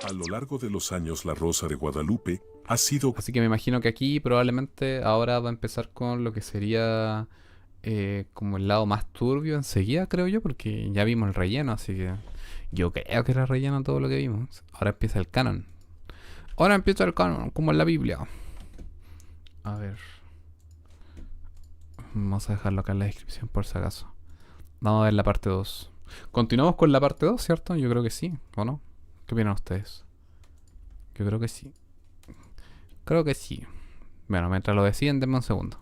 A lo largo de los años, La Rosa de Guadalupe ha sido Así que me imagino que aquí probablemente ahora va a empezar con lo que sería como el lado más turbio enseguida, creo yo, porque ya vimos el relleno, así que yo creo que era relleno todo lo que vimos. Ahora empieza el canon. Ahora empieza el canon, como en la Biblia. A ver, vamos a dejarlo acá en la descripción por si acaso. Vamos a ver la parte 2. Continuamos con la parte 2, ¿cierto? Yo creo que sí, ¿o no? ¿Qué opinan ustedes? Yo creo que sí. Creo que sí. Bueno, mientras lo deciden, denme un segundo.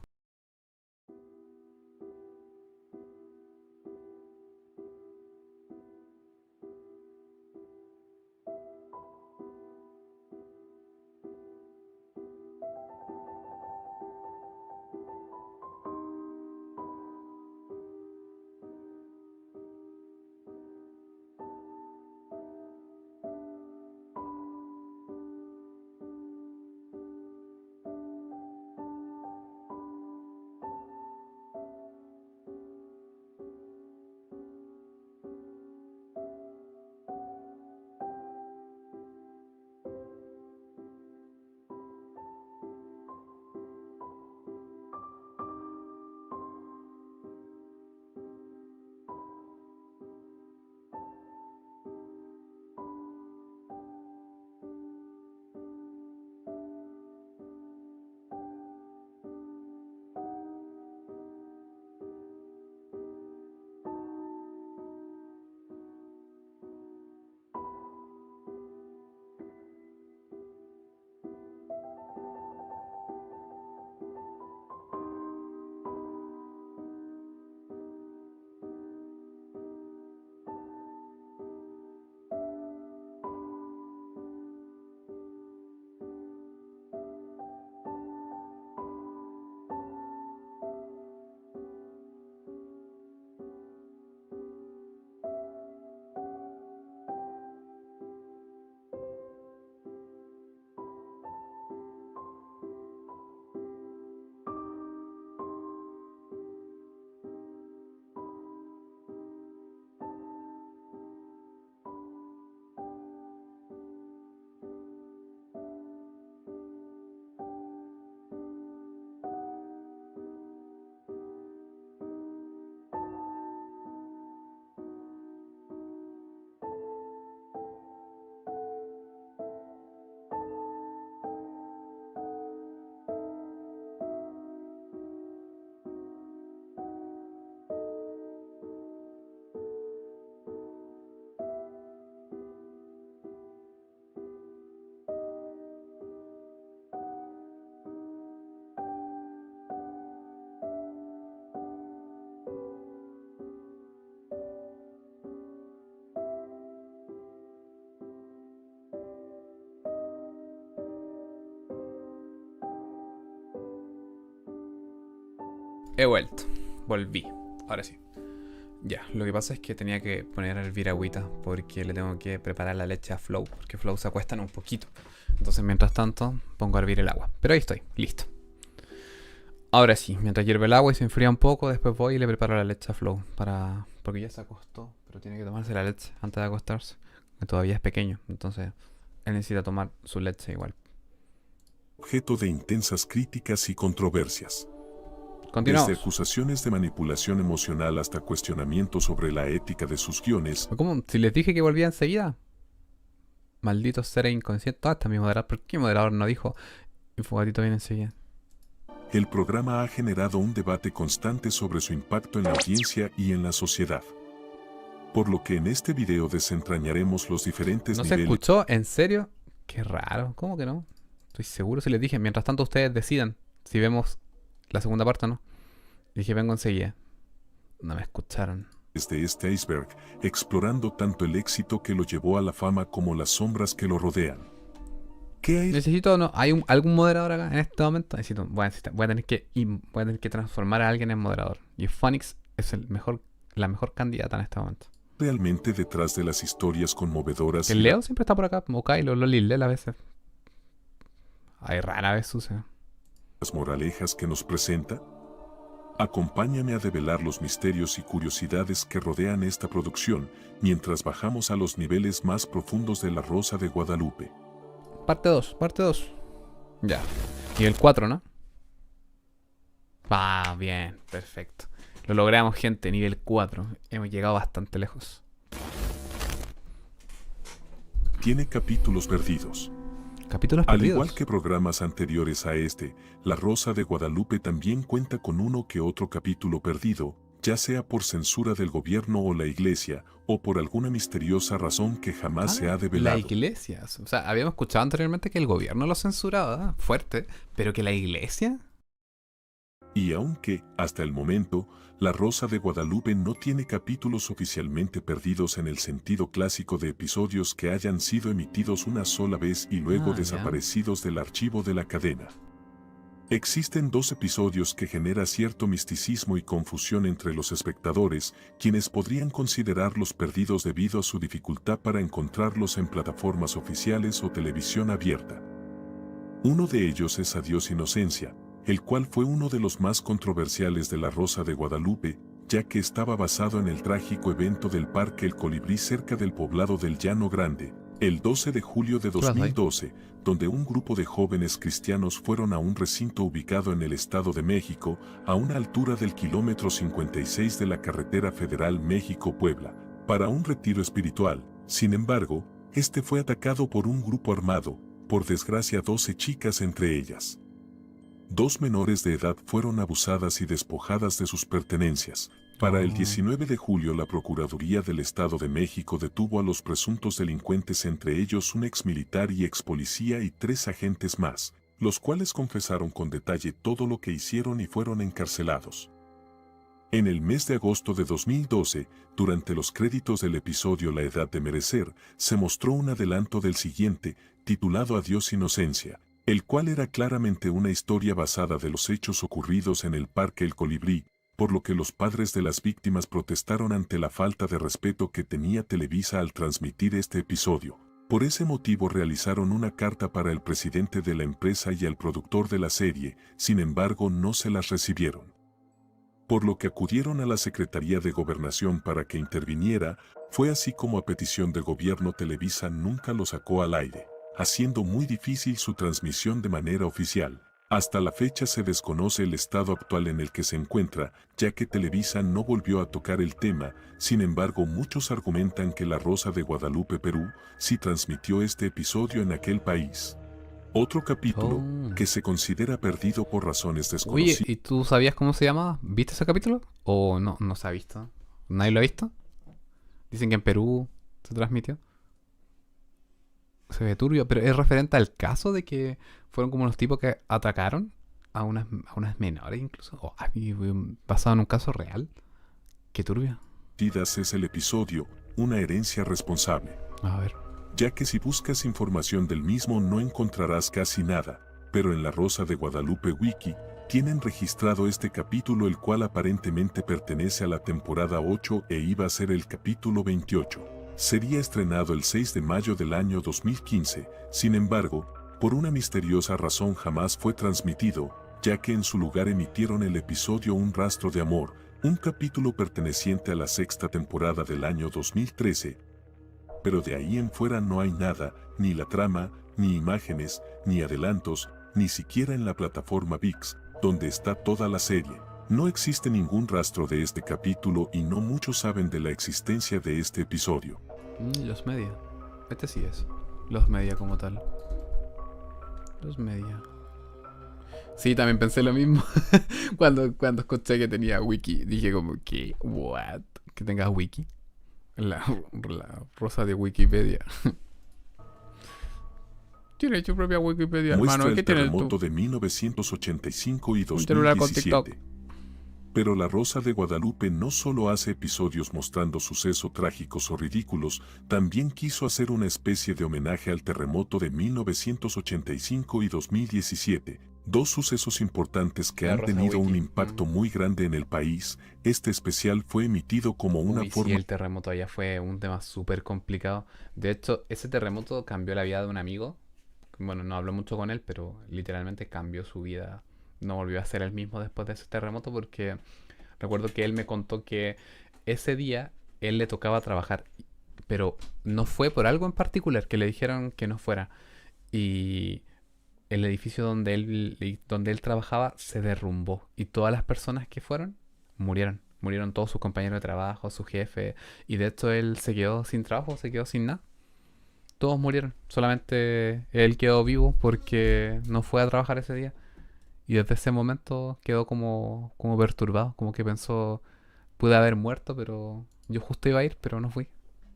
He vuelto. Volví. Ahora sí. Ya, lo que pasa es que tenía que poner a hervir agüita porque le tengo que preparar la leche a Flow, porque Flow se acuestan un poquito. Entonces, mientras tanto, pongo a hervir el agua. Pero ahí estoy, listo. Ahora sí, mientras hierve el agua y se enfría un poco, después voy y le preparo la leche a Flow para... Porque ya se acostó, pero tiene que tomarse la leche antes de acostarse. Que todavía es pequeño, entonces él necesita tomar su leche igual. objeto de intensas críticas y controversias. Desde Continuamos. acusaciones de manipulación emocional hasta cuestionamientos sobre la ética de sus guiones, ¿Cómo? Si les dije que volvía enseguida. Malditos seres inconscientes. Ah, está mi moderador. ¿Por qué mi moderador no dijo? Infogatito viene enseguida. el programa ha generado un debate constante sobre su impacto en la audiencia y en la sociedad. Por lo que en este video desentrañaremos los diferentes ¿No se niveles escuchó? ¿En serio? Qué raro. ¿Cómo que no? Estoy seguro si les dije. Mientras tanto ustedes decidan si vemos la segunda parte o no. Dije vengo enseguida. No me escucharon. de este iceberg, explorando tanto el éxito que lo llevó a la fama como las sombras que lo rodean. ¿Qué hay Necesito, no, ¿hay algún moderador acá en este momento? Voy a tener que transformar a alguien en moderador. Y Phoenix es la mejor candidata en este momento. realmente detrás de las historias conmovedoras Que y el las Leo siempre está por acá, como Kylo, Loli, Lela a veces. Ay, rara vez sucede. moralejas que nos presenta? Acompáñame a develar los misterios y curiosidades que rodean esta producción, mientras bajamos a los niveles más profundos de La Rosa de Guadalupe. Parte 2, parte 2. Ya. Nivel 4, ¿no? Ah, bien, perfecto. Lo logramos, gente, nivel 4. Hemos llegado bastante lejos. Tiene capítulos perdidos. Capítulos Al perdidos. igual que programas anteriores a este, La Rosa de Guadalupe también cuenta con uno que otro capítulo perdido, ya sea por censura del gobierno o la iglesia, o por alguna misteriosa razón que jamás se ha La develado. iglesia. O sea, habíamos escuchado anteriormente que el gobierno lo censuraba, fuerte, pero que la iglesia... Y aunque, hasta el momento, La Rosa de Guadalupe no tiene capítulos oficialmente perdidos en el sentido clásico de episodios que hayan sido emitidos una sola vez y luego ya. desaparecidos del archivo de la cadena. Existen 2 episodios que genera cierto misticismo y confusión entre los espectadores, quienes podrían considerarlos perdidos debido a su dificultad para encontrarlos en plataformas oficiales o televisión abierta. Uno de ellos es Adiós Inocencia, el cual fue uno de los más controversiales de La Rosa de Guadalupe, ya que estaba basado en el trágico evento del Parque El Colibrí cerca del poblado del Llano Grande, el 12 de julio de 2012, donde un grupo de jóvenes cristianos fueron a un recinto ubicado en el Estado de México, a una altura del kilómetro 56 de la carretera federal México-Puebla, para un retiro espiritual. Sin embargo, este fue atacado por un grupo armado, por desgracia 12 chicas entre ellas. 2 menores de edad fueron abusadas y despojadas de sus pertenencias. Para el 19 de julio la Procuraduría del Estado de México detuvo a los presuntos delincuentes, entre ellos un exmilitar y expolicía y 3 agentes más, los cuales confesaron con detalle todo lo que hicieron y fueron encarcelados. En el mes de agosto de 2012, durante los créditos del episodio La Edad de Merecer, se mostró un adelanto del siguiente, titulado Adiós Inocencia, el cual era claramente una historia basada de los hechos ocurridos en el Parque El Colibrí, por lo que los padres de las víctimas protestaron ante la falta de respeto que tenía Televisa al transmitir este episodio. Por ese motivo realizaron una carta para el presidente de la empresa y al productor de la serie, sin embargo no se las recibieron. Por lo que acudieron a la Secretaría de Gobernación para que interviniera, fue así como a petición del gobierno Televisa nunca lo sacó al aire, haciendo muy difícil su transmisión de manera oficial. Hasta la fecha se desconoce el estado actual en el que se encuentra, ya que Televisa no volvió a tocar el tema. Sin embargo, muchos argumentan que La Rosa de Guadalupe, Perú, sí transmitió este episodio en aquel país. Otro capítulo, que se considera perdido por razones Oye, desconocidas. ¿y tú sabías cómo se llamaba? ¿Viste ese capítulo? ¿O no, no se ha visto? ¿Nadie lo ha visto? Dicen que en Perú se transmitió. Se ve turbio, pero es referente al caso de que fueron como unos tipos que atacaron a unas menores incluso. O basado en un caso real. Qué turbio. Es el episodio, una herencia responsable. A ver. Ya que si buscas información del mismo no encontrarás casi nada, pero en La Rosa de Guadalupe Wiki, tienen registrado este capítulo, el cual aparentemente pertenece a la temporada 8 e iba a ser el capítulo 28. Sería estrenado el 6 de mayo del año 2015, sin embargo, por una misteriosa razón jamás fue transmitido, ya que en su lugar emitieron el episodio Un Rastro de Amor, un capítulo perteneciente a la 6ª temporada del año 2013, pero de ahí en fuera no hay nada, ni la trama, ni imágenes, ni adelantos, ni siquiera en la plataforma ViX, donde está toda la serie. No existe ningún rastro de este capítulo y no muchos saben de la existencia de este episodio. Los media. Este sí es. Los media como tal. Los media. Sí, también pensé lo mismo. cuando escuché que tenía wiki, dije como, ¿qué? ¿What? Que tengas wiki. La Rosa de Wikipedia. Tiene su propia Wikipedia, Muestra hermano. ¿Qué el tiene terremoto de 1985 y un celular con 2017. Pero La Rosa de Guadalupe no solo hace episodios mostrando sucesos trágicos o ridículos, también quiso hacer una especie de homenaje al terremoto de 1985 y 2017, 2 sucesos importantes que La han Rosa tenido un Wiki. impacto muy grande en el país. Este especial fue emitido como una Uy, forma sí, el terremoto allá fue un tema súper complicado. De hecho, ese terremoto cambió la vida de un amigo. Bueno, no hablo mucho con él, pero literalmente cambió su vida no volvió a ser el mismo después de ese terremoto porque recuerdo que él me contó que ese día él le tocaba trabajar, pero no fue por algo en particular que le dijeron que no fuera. Y el edificio donde él trabajaba se derrumbó y todas las personas que fueron murieron. Murieron todos sus compañeros de trabajo, su jefe. Y de hecho él se quedó sin trabajo, se quedó sin nada. Todos murieron. Solamente él quedó vivo porque no fue a trabajar ese día. Y desde ese momento quedó como perturbado. Como que pensó, pude haber muerto, pero yo justo iba a ir, pero no fui.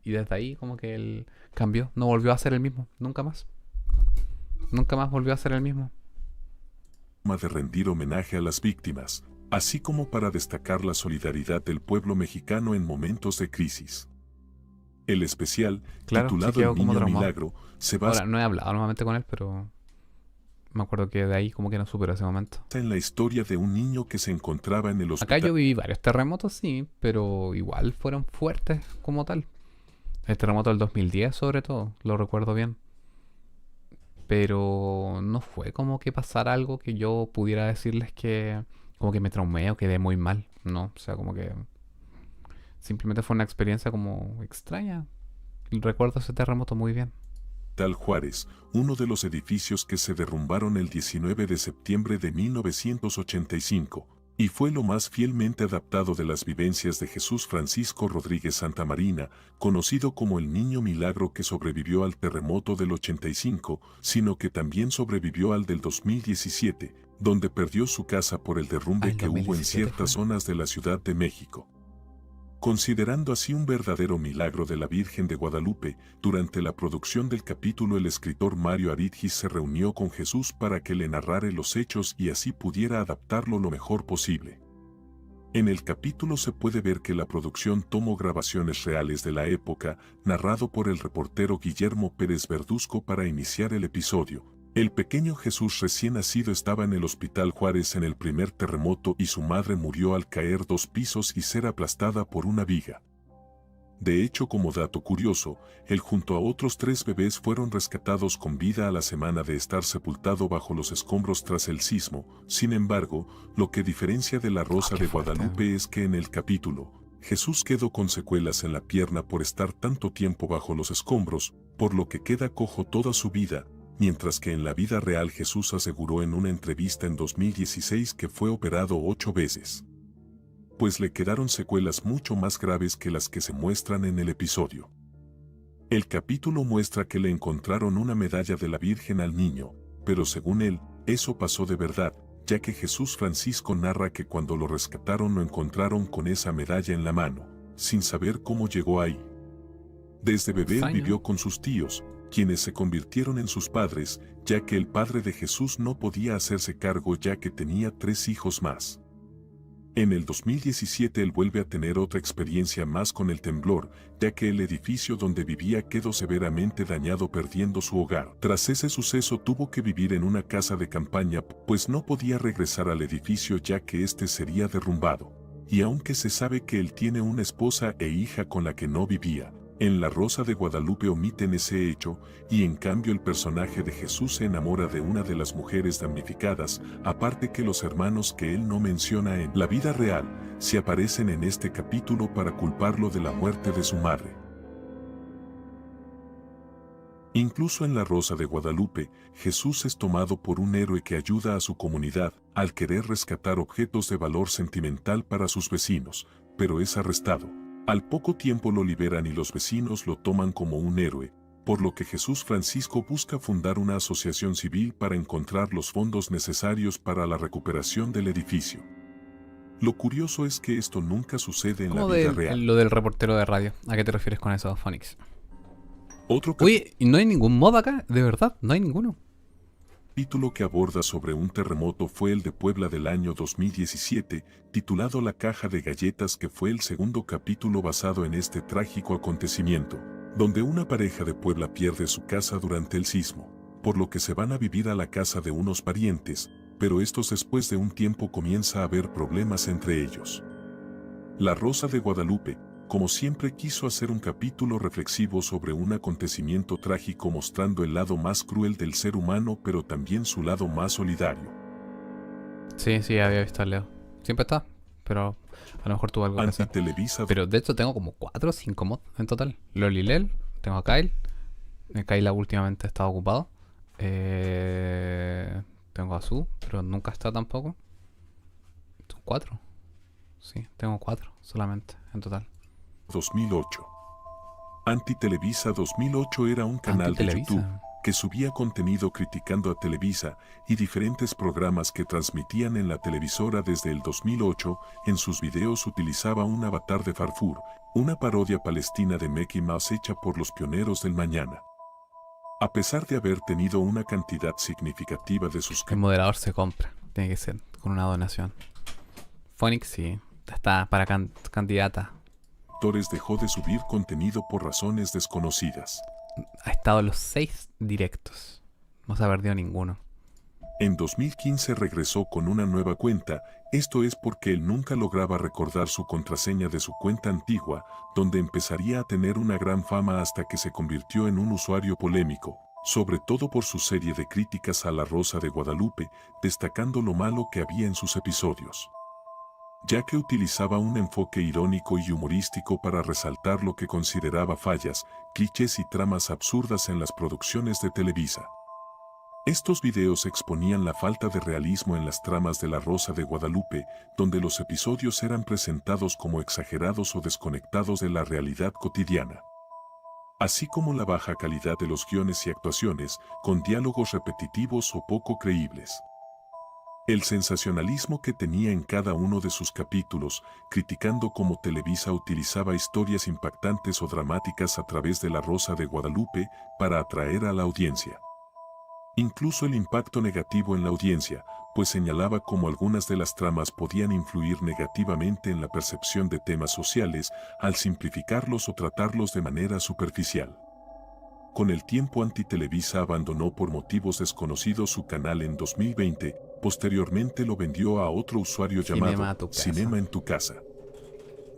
Y desde ahí como que él cambió. No volvió a ser el mismo. Nunca más. Nunca más volvió a ser el mismo. De rendir homenaje a las víctimas, así como para destacar la solidaridad del pueblo mexicano en momentos de crisis. El especial, Claro, sí titulado quedó El como Niño traumado. Milagro, se basa Ahora, no he hablado nuevamente con él, pero me acuerdo que de ahí como que no superó ese momento. en la historia de un niño que se encontraba en el Acá hospital yo viví varios terremotos, sí, pero igual fueron fuertes como tal. El terremoto del 2010 sobre todo, lo recuerdo bien. Pero no fue como que pasara algo que yo pudiera decirles que como que me traumé o quedé muy mal. No, o sea, como que simplemente fue una experiencia como extraña. Recuerdo ese terremoto muy bien. Juárez, uno de los edificios que se derrumbaron el 19 de septiembre de 1985, y fue lo más fielmente adaptado de las vivencias de Jesús Francisco Rodríguez Santamarina, conocido como el Niño Milagro que sobrevivió al terremoto del 85, sino que también sobrevivió al del 2017, donde perdió su casa por el derrumbe el que hubo en 2017 ciertas fue. zonas de la Ciudad de México. Considerando así un verdadero milagro de la Virgen de Guadalupe, durante la producción del capítulo el escritor Mario Aridgis se reunió con Jesús para que le narrara los hechos y así pudiera adaptarlo lo mejor posible. En el capítulo se puede ver que la producción tomó grabaciones reales de la época, narrado por el reportero Guillermo Pérez Verduzco para iniciar el episodio. El pequeño Jesús recién nacido estaba en el Hospital Juárez en el primer terremoto y su madre murió al caer 2 pisos y ser aplastada por una viga. De hecho, como dato curioso, él junto a otros 3 bebés fueron rescatados con vida a la semana de estar sepultado bajo los escombros tras el sismo. Sin embargo, lo que diferencia de La Rosa qué de fuerte. Guadalupe es que en el capítulo, Jesús quedó con secuelas en la pierna por estar tanto tiempo bajo los escombros, por lo que queda cojo toda su vida, mientras que en la vida real Jesús aseguró en una entrevista en 2016 que fue operado 8 veces. Pues le quedaron secuelas mucho más graves que las que se muestran en el episodio. El capítulo muestra que le encontraron una medalla de la Virgen al niño, pero según él, eso pasó de verdad, ya que Jesús Francisco narra que cuando lo rescataron lo encontraron con esa medalla en la mano, sin saber cómo llegó ahí. Desde bebé Extraño. vivió con sus tíos, quienes se convirtieron en sus padres, ya que el padre de Jesús no podía hacerse cargo ya que tenía 3 hijos más. En el 2017 él vuelve a tener otra experiencia más con el temblor, ya que el edificio donde vivía quedó severamente dañado perdiendo su hogar. Tras ese suceso tuvo que vivir en una casa de campaña, pues no podía regresar al edificio ya que este sería derrumbado. Y aunque se sabe que él tiene una esposa e hija con la que no vivía, en La Rosa de Guadalupe omiten ese hecho, y en cambio el personaje de Jesús se enamora de una de las mujeres damnificadas, aparte que los hermanos que él no menciona en la vida real, se aparecen en este capítulo para culparlo de la muerte de su madre. Incluso en La Rosa de Guadalupe, Jesús es tomado por un héroe que ayuda a su comunidad al querer rescatar objetos de valor sentimental para sus vecinos, pero es arrestado. Al poco tiempo lo liberan y los vecinos lo toman como un héroe, por lo que Jesús Francisco busca fundar una asociación civil para encontrar los fondos necesarios para la recuperación del edificio. Lo curioso es que esto nunca sucede en la ¿Cómo vida real. lo del reportero de radio? ¿A qué te refieres con eso, Phonix? Otro Oye, ¿y no hay ningún mod acá? De verdad, no hay ninguno. capítulo que aborda sobre un terremoto fue el de Puebla del año 2017, titulado La Caja de Galletas, que fue el segundo capítulo basado en este trágico acontecimiento, donde una pareja de Puebla pierde su casa durante el sismo, por lo que se van a vivir a la casa de unos parientes, pero estos después de un tiempo comienza a haber problemas entre ellos. La Rosa de Guadalupe, como siempre, quiso hacer un capítulo reflexivo sobre un acontecimiento trágico mostrando el lado más cruel del ser humano pero también su lado más solidario. Sí, sí, había visto a Leo. Siempre está, pero a lo mejor tuvo algo que hacer. Antitelevisa Pero de hecho tengo como 4 o 5 mods en total. Lolilel, tengo a Kyle. Kyle últimamente ha estado ocupado. Tengo a Su, pero nunca está tampoco. Son 4. Sí, tengo 4 solamente en total. 2008. Antitelevisa 2008 era un canal de YouTube Antitelevisa. que subía contenido criticando a Televisa y diferentes programas que transmitían en la televisora desde el 2008. En sus videos utilizaba un avatar de Farfur, una parodia palestina de Mickey Mouse hecha por los pioneros del mañana. A pesar de haber tenido una cantidad significativa de El suscriptores moderador se compra. Tiene que ser con una donación. Phonics sí. Está para candidata. dejó de subir contenido por razones desconocidas. Ha estado en los 6 directos. No se ha perdido ninguno. En 2015 regresó con una nueva cuenta, esto es porque él nunca lograba recordar su contraseña de su cuenta antigua, donde empezaría a tener una gran fama hasta que se convirtió en un usuario polémico, sobre todo por su serie de críticas a La Rosa de Guadalupe, destacando lo malo que había en sus episodios, ya que utilizaba un enfoque irónico y humorístico para resaltar lo que consideraba fallas, clichés y tramas absurdas en las producciones de Televisa. Estos videos exponían la falta de realismo en las tramas de La Rosa de Guadalupe, donde los episodios eran presentados como exagerados o desconectados de la realidad cotidiana, así como la baja calidad de los guiones y actuaciones, con diálogos repetitivos o poco creíbles. El sensacionalismo que tenía en cada uno de sus capítulos, criticando cómo Televisa utilizaba historias impactantes o dramáticas a través de La Rosa de Guadalupe para atraer a la audiencia. Incluso el impacto negativo en la audiencia, pues señalaba cómo algunas de las tramas podían influir negativamente en la percepción de temas sociales al simplificarlos o tratarlos de manera superficial. Con el tiempo Antitelevisa abandonó por motivos desconocidos su canal en 2020, posteriormente lo vendió a otro usuario Cinema a llamado tu casa. Cinema en tu casa,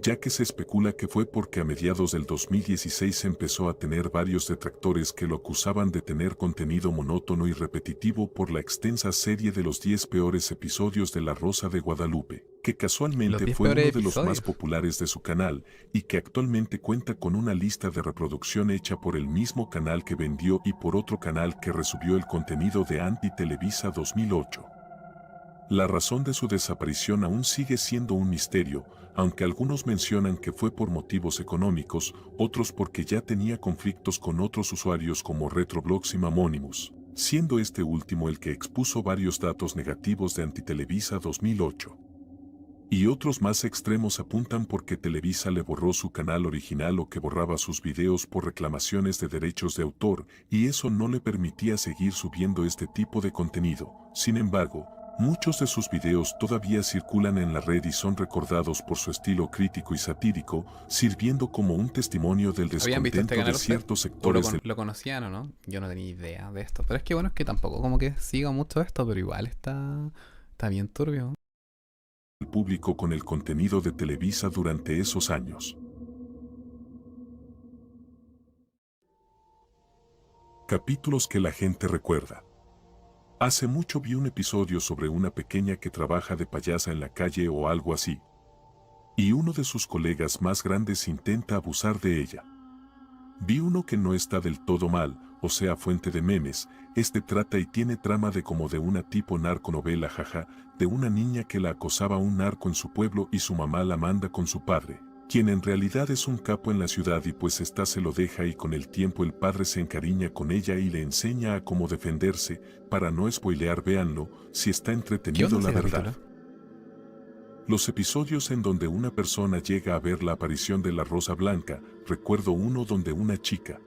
ya que se especula que fue porque a mediados del 2016 empezó a tener varios detractores que lo acusaban de tener contenido monótono y repetitivo por la extensa serie de los 10 peores episodios de La Rosa de Guadalupe, que Los casualmente 10 fue uno peores de los más episodios. populares de su canal y que actualmente cuenta con una lista de reproducción hecha por el mismo canal que vendió y por otro canal que resubió el contenido de Antitelevisa 2008. La razón de su desaparición aún sigue siendo un misterio, aunque algunos mencionan que fue por motivos económicos, otros porque ya tenía conflictos con otros usuarios como Retroblogs y Mamonimus, siendo este último el que expuso varios datos negativos de Antitelevisa 2008. Y otros más extremos apuntan porque Televisa le borró su canal original o que borraba sus videos por reclamaciones de derechos de autor, y eso no le permitía seguir subiendo este tipo de contenido. Sin embargo, muchos de sus videos todavía circulan en la red y son recordados por su estilo crítico y satírico, sirviendo como un testimonio del ¿Habían visto este descontento canal de ustedes? ciertos ¿O sectores del lo conocían o no? Yo no tenía idea de esto. Pero es que bueno, es que tampoco como que siga mucho esto, pero igual está bien turbio. público con el contenido de Televisa durante esos años. Capítulos que la gente recuerda. Hace mucho vi un episodio sobre una pequeña que trabaja de payasa en la calle o algo así, y uno de sus colegas más grandes intenta abusar de ella. Vi uno que no está del todo mal, o sea fuente de memes, trata y tiene trama de como de una tipo narconovela jaja, de una niña que la acosaba un narco en su pueblo y su mamá la manda con su padre, quien en realidad es un capo en la ciudad y pues esta se lo deja y con el tiempo el padre se encariña con ella y le enseña a cómo defenderse, para no spoilear véanlo, si está ¿Qué entretenido onda la ese verdad. capítulo? Los episodios en donde una persona llega a ver la aparición de la Rosa Blanca, recuerdo uno donde una chica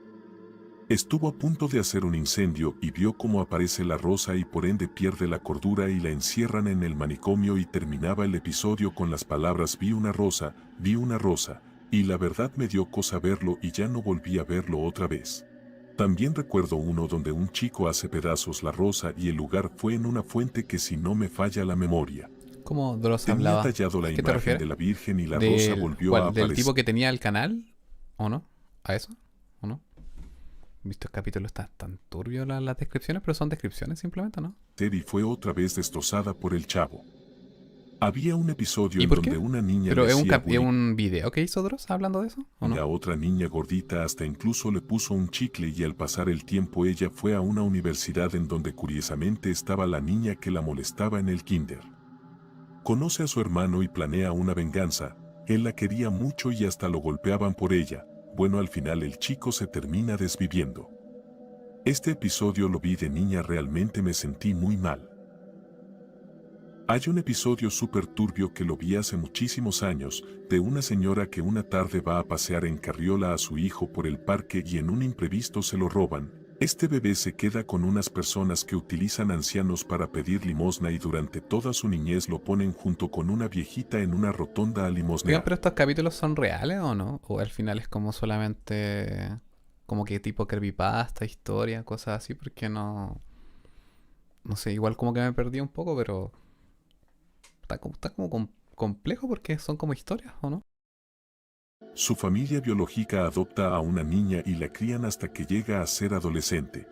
estuvo a punto de hacer un incendio y vio cómo aparece la rosa y por ende pierde la cordura y la encierran en el manicomio y terminaba el episodio con las palabras vi una rosa, y la verdad me dio cosa verlo y ya no volví a verlo otra vez. También recuerdo uno donde un chico hace pedazos la rosa y el lugar fue en una fuente que si no me falla la memoria, ¿Cómo Dross tenía hablaba? tallado la ¿A qué te imagen refieres? de la Virgen y la rosa volvió a ¿Del aparecer. tipo que tenía el canal? ¿O no? ¿A eso? ¿O no? Visto el capítulo está tan turbio las descripciones, pero son descripciones simplemente, ¿no? Y fue otra vez destrozada por el chavo. Había un episodio ¿Y en por donde qué? una niña ¿Pero le es hacía es bullying un video que hizo Dross hablando de eso? ¿O a no? otra niña gordita, hasta incluso le puso un chicle, y al pasar el tiempo ella fue a una universidad en donde curiosamente estaba la niña que la molestaba en el kinder. Conoce a su hermano y planea una venganza. Él la quería mucho y hasta lo golpeaban por ella. Bueno, al final el chico se termina desviviendo. Este episodio lo vi de niña, realmente me sentí muy mal. Hay un episodio súper turbio que lo vi hace muchísimos años, de una señora que una tarde va a pasear en carriola a su hijo por el parque y en un imprevisto se lo roban. Este bebé se queda con unas personas que utilizan ancianos para pedir limosna y durante toda su niñez lo ponen junto con una viejita en una rotonda a Oigan, limosnear. ¿pero estos capítulos son reales o no? ¿O al final es como solamente como que tipo creepypasta, historia, cosas así? Porque no sé, igual como que me perdí un poco, pero está como complejo porque son como historias, ¿o no? Su familia biológica adopta a una niña y la crían hasta que llega a ser adolescente.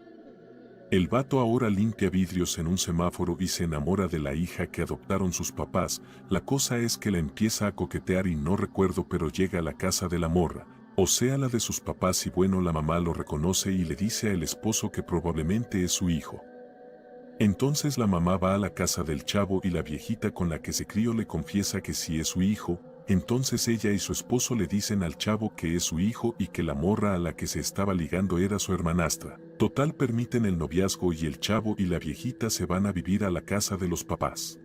El vato ahora limpia vidrios en un semáforo y se enamora de la hija que adoptaron sus papás. La cosa es que la empieza a coquetear y no recuerdo, pero llega a la casa de la morra, o sea la de sus papás, y bueno, la mamá lo reconoce y le dice al esposo que probablemente es su hijo. Entonces la mamá va a la casa del chavo y la viejita con la que se crió le confiesa que sí es su hijo. Entonces ella y su esposo le dicen al chavo que es su hijo y que la morra a la que se estaba ligando era su hermanastra. Total, permiten el noviazgo y el chavo y la viejita se van a vivir a la casa de los papás.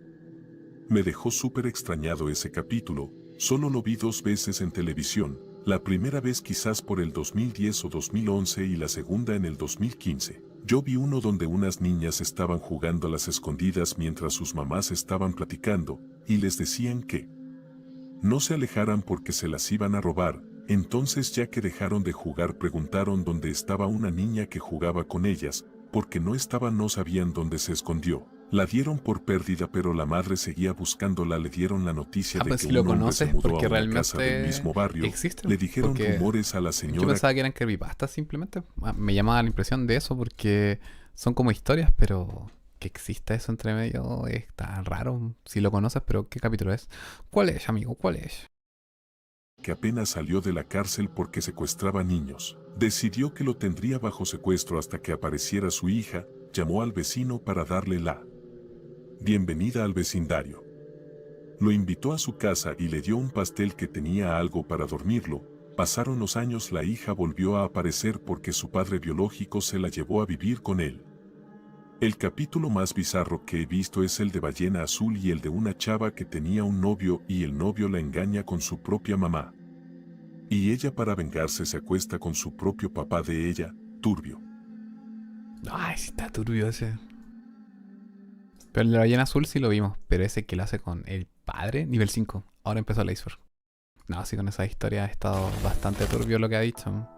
Me dejó súper extrañado ese capítulo, solo lo vi 2 veces en televisión, la primera vez quizás por el 2010 o 2011 y la segunda en el 2015. Yo vi uno donde unas niñas estaban jugando a las escondidas mientras sus mamás estaban platicando, y les decían que no se alejaran porque se las iban a robar. Entonces, ya que dejaron de jugar, preguntaron dónde estaba una niña que jugaba con ellas, porque no estaba, no sabían dónde se escondió. La dieron por perdida, pero la madre seguía buscándola. Le dieron la noticia de Pues que si lo un hombre se conoces, mudó a porque una casa del realmente mismo barrio. existen. Le dijeron Porque rumores a la yo señora. pensaba que eran creepypastas simplemente. Me llamaba la impresión de eso porque son como historias, pero que exista eso entre medio está raro. Si lo conoces, pero ¿qué capítulo es? ¿Cuál es, amigo? ¿Cuál es? Que apenas salió de la cárcel porque secuestraba niños. Decidió que lo tendría bajo secuestro hasta que apareciera su hija. Llamó al vecino para darle la bienvenida al vecindario. Lo invitó a su casa y le dio un pastel que tenía algo para dormirlo. Pasaron los años, la hija volvió a aparecer porque su padre biológico se la llevó a vivir con él. El capítulo más bizarro que he visto es el de Ballena Azul y el de una chava que tenía un novio y el novio la engaña con su propia mamá. Y ella, para vengarse, se acuesta con su propio papá de ella. Turbio. Ay, sí está turbio ese. Pero el de la ballena azul sí lo vimos, pero ese que lo hace con el padre, nivel 5. Ahora empezó el iceberg. No, sí, con esa historia ha estado bastante turbio lo que ha dicho.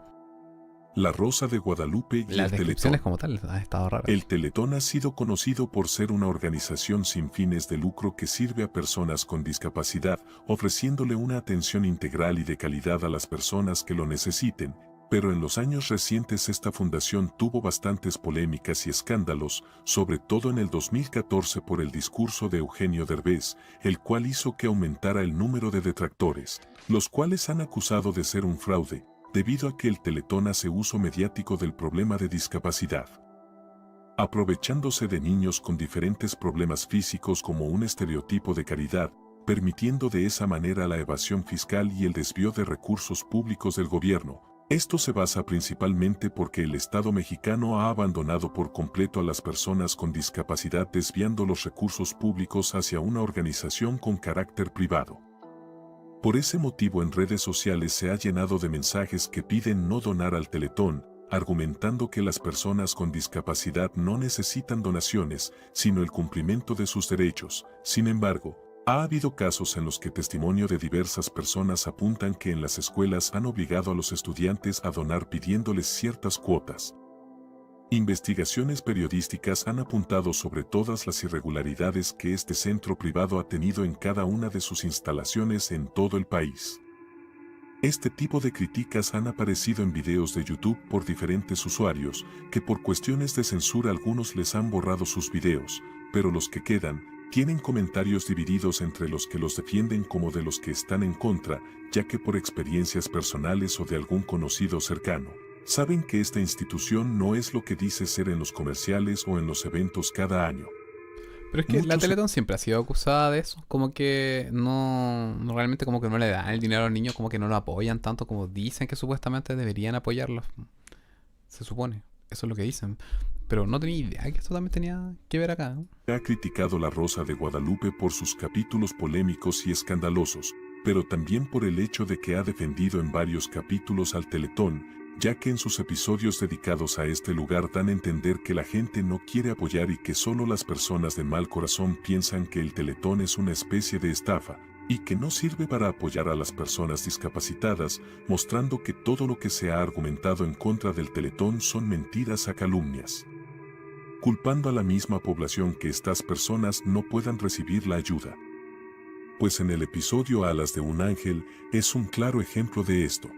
La Rosa de Guadalupe y Las el descripciones Teletón. como tal han estado raras. El Teletón ha sido conocido por ser una organización sin fines de lucro que sirve a personas con discapacidad, ofreciéndole una atención integral y de calidad a las personas que lo necesiten. Pero en los años recientes esta fundación tuvo bastantes polémicas y escándalos, sobre todo en el 2014 por el discurso de Eugenio Derbez, el cual hizo que aumentara el número de detractores, los cuales han acusado de ser un fraude, debido a que el Teletón hace uso mediático del problema de discapacidad, aprovechándose de niños con diferentes problemas físicos como un estereotipo de caridad, permitiendo de esa manera la evasión fiscal y el desvío de recursos públicos del gobierno. Esto se basa principalmente porque el Estado mexicano ha abandonado por completo a las personas con discapacidad, desviando los recursos públicos hacia una organización con carácter privado. Por ese motivo, en redes sociales se ha llenado de mensajes que piden no donar al Teletón, argumentando que las personas con discapacidad no necesitan donaciones, sino el cumplimiento de sus derechos. Sin embargo, ha habido casos en los que testimonio de diversas personas apuntan que en las escuelas han obligado a los estudiantes a donar pidiéndoles ciertas cuotas. Investigaciones periodísticas han apuntado sobre todas las irregularidades que este centro privado ha tenido en cada una de sus instalaciones en todo el país. Este tipo de críticas han aparecido en videos de YouTube por diferentes usuarios, que por cuestiones de censura algunos les han borrado sus videos, pero los que quedan, Tienen comentarios divididos entre los que los defienden como de los que están en contra, ya que por experiencias personales o de algún conocido cercano, saben que esta institución no es lo que dice ser en los comerciales o en los eventos cada año. Pero es que la Muchos Teletón siempre ha sido acusada de eso, como que no realmente como que no le dan el dinero a los niños, como que no lo apoyan tanto como dicen que supuestamente deberían apoyarlos. Se supone, eso es lo que dicen. Pero no tenía idea que esto también tenía que ver acá, ¿no? ha criticado La Rosa de Guadalupe por sus capítulos polémicos y escandalosos, pero también por el hecho de que ha defendido en varios capítulos al Teletón, ya que en sus episodios dedicados a este lugar dan a entender que la gente no quiere apoyar y que solo las personas de mal corazón piensan que el Teletón es una especie de estafa, y que no sirve para apoyar a las personas discapacitadas, mostrando que todo lo que se ha argumentado en contra del Teletón son mentiras a calumnias, culpando a la misma población que estas personas no puedan recibir la ayuda. Pues en el episodio Alas de un Ángel es un claro ejemplo de esto.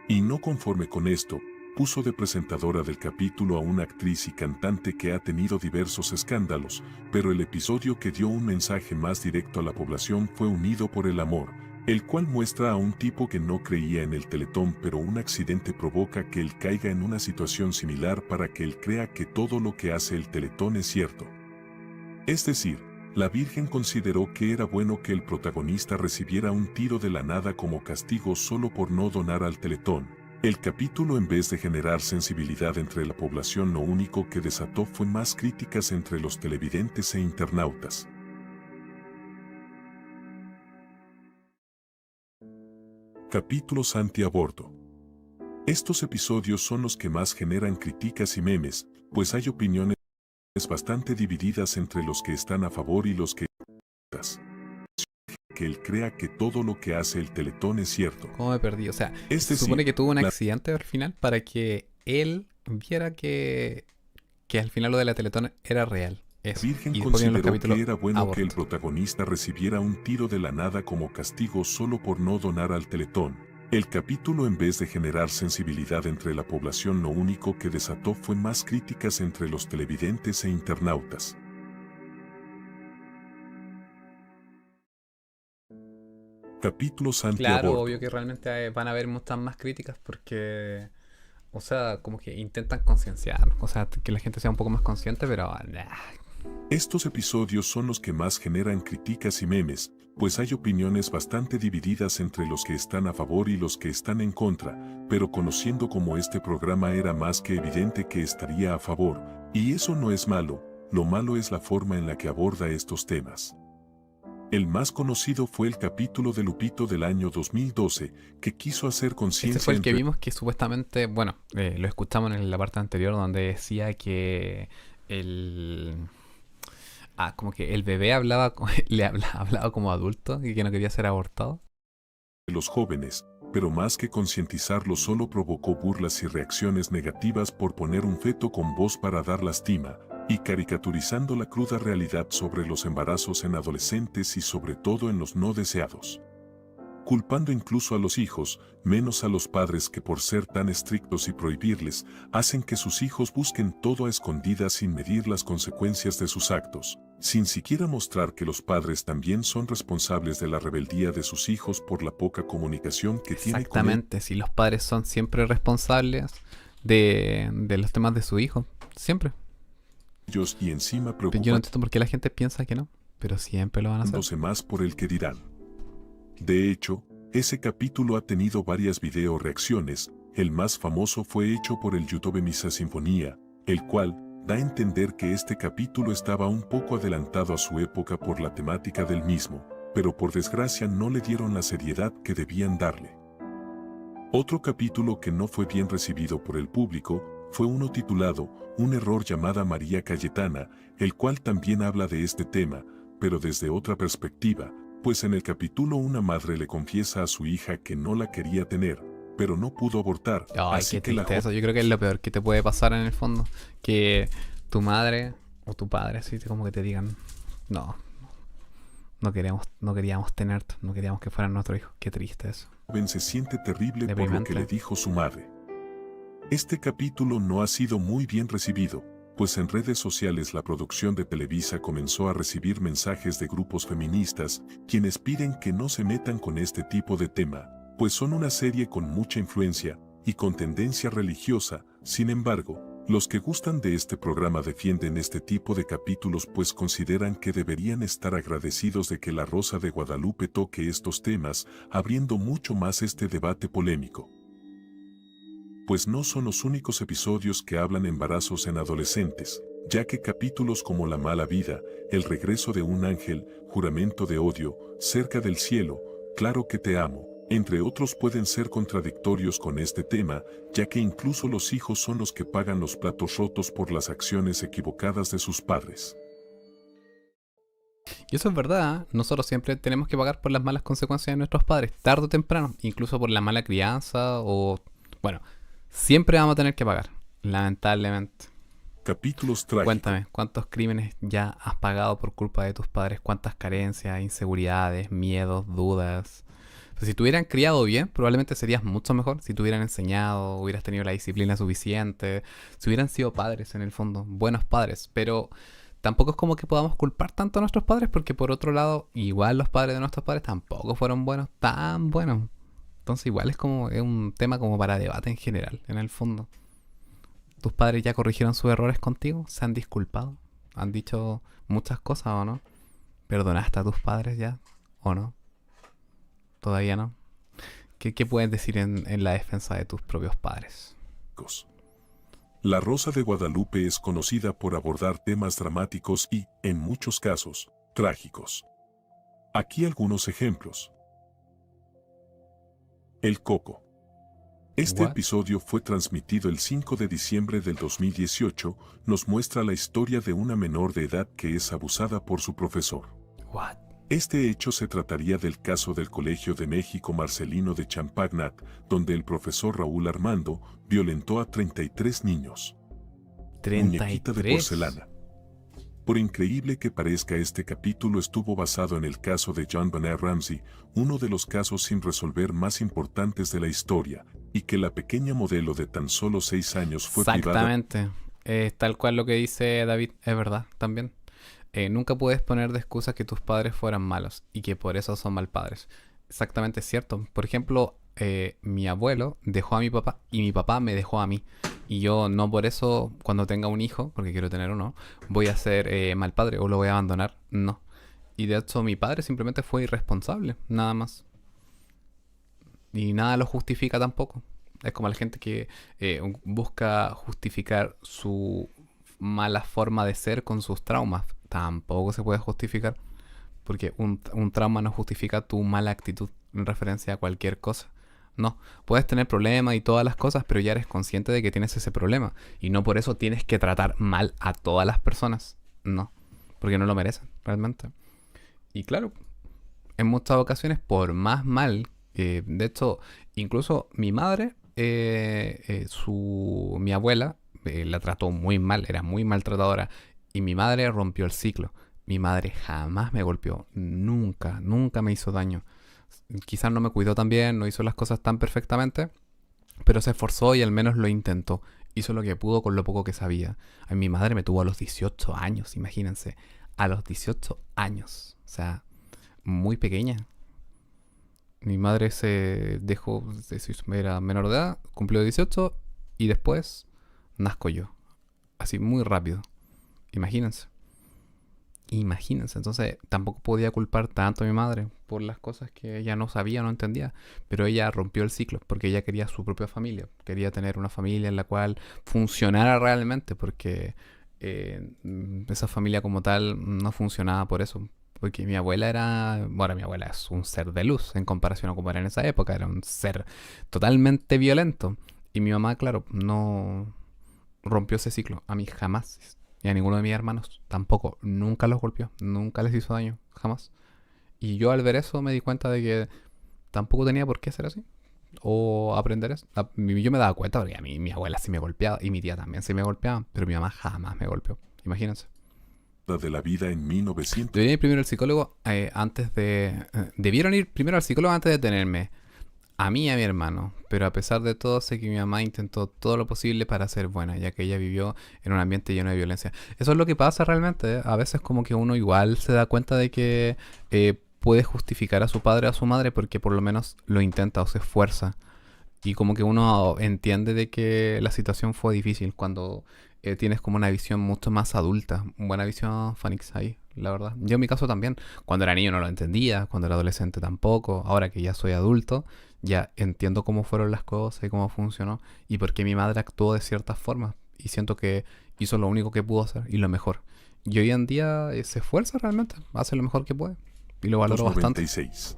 Y no conforme con esto, puso de presentadora del capítulo a una actriz y cantante que ha tenido diversos escándalos, pero el episodio que dio un mensaje más directo a la población fue Unido por el Amor, el cual muestra a un tipo que no creía en el Teletón, pero un accidente provoca que él caiga en una situación similar para que él crea que todo lo que hace el Teletón es cierto. Es decir, la Virgen consideró que era bueno que el protagonista recibiera un tiro de la nada como castigo solo por no donar al Teletón. El capítulo, en vez de generar sensibilidad entre la población, lo único que desató fue más críticas entre los televidentes e internautas. Capítulos anti-aborto. Estos episodios son los que más generan críticas y memes, pues hay opiniones bastante divididas entre los que están a favor y los que él crea que todo lo que hace el Teletón es cierto. ¿Cómo me perdí? O sea, Es se decir, supone que tuvo un la accidente al final para que él viera que al final lo de la Teletón era real. Eso. Virgen Y después vienen los consideró capítulos que era bueno que el aborto. protagonista recibiera un tiro de la nada como castigo solo por no donar al Teletón. El capítulo, en vez de generar sensibilidad entre la población, lo único que desató fue más críticas entre los televidentes e internautas. Capítulos Claro, anti-aborto. obvio que realmente van a haber muchas más críticas porque, o sea, como que intentan concienciar, o sea, que la gente sea un poco más consciente, pero Estos episodios son los que más generan críticas y memes, pues hay opiniones bastante divididas entre los que están a favor y los que están en contra, pero conociendo cómo este programa era más que evidente que estaría a favor, y eso no es malo, lo malo es la forma en la que aborda estos temas. El más conocido fue el capítulo de Lupito del año 2012, que quiso hacer este conciencia fue el que entre vimos que supuestamente, bueno, lo escuchamos en la parte anterior donde decía que el... como que el bebé hablaba, hablaba como adulto y que no quería ser abortado. los jóvenes, pero más que concientizarlo solo provocó burlas y reacciones negativas por poner un feto con voz para dar lástima, y caricaturizando la cruda realidad sobre los embarazos en adolescentes y sobre todo en los no deseados. Culpando incluso a los hijos, menos a los padres que por ser tan estrictos y prohibirles, hacen que sus hijos busquen todo a escondidas sin medir las consecuencias de sus actos, sin siquiera mostrar que los padres también son responsables de la rebeldía de sus hijos por la poca comunicación que tienen con Exactamente, si los padres son siempre responsables de los temas de su hijo, siempre. ellos y encima Yo no preocupándose entiendo por qué la gente piensa que no, pero siempre lo van a hacer. más por el que dirán. De hecho, ese capítulo ha tenido varias video reacciones, el más famoso fue hecho por el youtuber Misa Sinfonía, el cual da a entender que este capítulo estaba un poco adelantado a su época por la temática del mismo, pero por desgracia no le dieron la seriedad que debían darle. Otro capítulo que no fue bien recibido por el público fue uno titulado Un error llamada María Cayetana, el cual también habla de este tema, pero desde otra perspectiva, pues en el capítulo una madre le confiesa a su hija que no la quería tener, pero no pudo abortar. Ay, así qué que la triste eso. Yo creo que es lo peor que te puede pasar en el fondo. Que tu madre o tu padre así como que te digan, no queríamos tenerte, no queríamos que fuera nuestro hijo. Qué triste eso. joven se siente terrible por lo que Deprimente. le dijo su madre. Este capítulo no ha sido muy bien recibido, pues en redes sociales la producción de Televisa comenzó a recibir mensajes de grupos feministas, quienes piden que no se metan con este tipo de tema, pues son una serie con mucha influencia y con tendencia religiosa. Sin embargo, los que gustan de este programa defienden este tipo de capítulos pues consideran que deberían estar agradecidos de que La Rosa de Guadalupe toque estos temas, abriendo mucho más este debate polémico. Pues no son los únicos episodios que hablan embarazos en adolescentes, ya que capítulos como La Mala Vida, El Regreso de un Ángel, Juramento de Odio, Cerca del Cielo, Claro que te amo, entre otros pueden ser contradictorios con este tema, ya que incluso los hijos son los que pagan los platos rotos por las acciones equivocadas de sus padres. Y eso es verdad, ¿eh? Nosotros siempre tenemos que pagar por las malas consecuencias de nuestros padres, tarde o temprano, incluso por la mala crianza o... Bueno, siempre vamos a tener que pagar, lamentablemente. Capítulos trágicos. Cuéntame, ¿cuántos crímenes ya has pagado por culpa de tus padres? ¿Cuántas carencias, inseguridades, miedos, dudas? Pues si te hubieran criado bien, probablemente serías mucho mejor. Si te hubieran enseñado, hubieras tenido la disciplina suficiente, si hubieran sido padres en el fondo, buenos padres. Pero tampoco es como que podamos culpar tanto a nuestros padres, porque por otro lado, igual los padres de nuestros padres tampoco fueron buenos, tan buenos. Entonces igual es un tema como para debate en general, en el fondo. ¿Tus padres ya corrigieron sus errores contigo? ¿Se han disculpado? ¿Han dicho muchas cosas o no? ¿Perdonaste a tus padres ya o no? ¿Todavía no? ¿Qué puedes decir en la defensa de tus propios padres? La Rosa de Guadalupe es conocida por abordar temas dramáticos y, en muchos casos, trágicos. Aquí algunos ejemplos. El Coco. Este episodio fue transmitido el 5 de diciembre del 2018, nos muestra la historia de una menor de edad que es abusada por su profesor. Este hecho se trataría del caso del Colegio de México Marcelino de Champagnat, donde el profesor Raúl Armando violentó a 33 niños. 33. Muñequita de porcelana. Por increíble que parezca, este capítulo estuvo basado en el caso de JonBenet Ramsey, uno de los casos sin resolver más importantes de la historia, y que la pequeña modelo de tan solo 6 años fue privada. Exactamente. Tal cual lo que dice David, es verdad también. Nunca puedes poner de excusa que tus padres fueran malos y que por eso son mal padres. Exactamente es cierto. Por ejemplo, mi abuelo dejó a mi papá y mi papá me dejó a mí. Y yo no por eso, cuando tenga un hijo, porque quiero tener uno, voy a ser mal padre o lo voy a abandonar. No. Y de hecho mi padre simplemente fue irresponsable, nada más. Y nada lo justifica tampoco. Es como la gente que busca justificar su mala forma de ser con sus traumas. Tampoco se puede justificar, porque un trauma no justifica tu mala actitud en referencia a cualquier cosa. No, puedes tener problemas y todas las cosas, pero ya eres consciente de que tienes ese problema. Y no por eso tienes que tratar mal a todas las personas. No, porque no lo merecen, realmente. Y claro, en muchas ocasiones, por más mal, de hecho, incluso mi madre, mi abuela, la trató muy mal, era muy maltratadora. Y mi madre rompió el ciclo. Mi madre jamás me golpeó. Nunca, nunca me hizo daño. Quizás no me cuidó tan bien, no hizo las cosas tan perfectamente, pero se esforzó y al menos lo intentó. Hizo lo que pudo con lo poco que sabía. A mi madre me tuvo a los 18 años, imagínense. A los 18 años. O sea, muy pequeña. Mi madre se dejó, era menor de edad, cumplió 18 y después nazco yo. Así, muy rápido. Imagínense. Entonces tampoco podía culpar tanto a mi madre por las cosas que ella no sabía, no entendía. Pero ella rompió el ciclo porque ella quería su propia familia. Quería tener una familia en la cual funcionara realmente, porque esa familia como tal no funcionaba por eso. Porque mi abuela mi abuela es un ser de luz en comparación a como era en esa época. Era un ser totalmente violento. Y mi mamá, claro, no rompió ese ciclo. A mí jamás. Y a ninguno de mis hermanos tampoco. Nunca los golpeó. Nunca les hizo daño. Jamás. Y yo al ver eso me di cuenta de que tampoco tenía por qué ser así. O aprender eso. Yo me daba cuenta porque a mí mi abuela sí me golpeaba. Y mi tía también sí me golpeaba. Pero mi mamá jamás me golpeó. Imagínense. De la vida en 1900. Debieron ir primero al psicólogo antes de... debieron ir primero al psicólogo antes de tenerme. a mí y a mi hermano, pero a pesar de todo sé que mi mamá intentó todo lo posible para ser buena, ya que ella vivió en un ambiente lleno de violencia. Eso es lo que pasa realmente, ¿eh? A veces como que uno igual se da cuenta de que puede justificar a su padre o a su madre porque por lo menos lo intenta o se esfuerza. Y como que uno entiende de que la situación fue difícil cuando tienes como una visión mucho más adulta. Buena visión, Fanix, ahí, la verdad. Yo en mi caso también. Cuando era niño no lo entendía, cuando era adolescente tampoco. Ahora que ya soy adulto, ya entiendo cómo fueron las cosas y cómo funcionó. Y por qué mi madre actuó de ciertas formas. Y siento que hizo lo único que pudo hacer y lo mejor. Y hoy en día se esfuerza realmente, hace lo mejor que puede. Y lo valoro bastante. 96.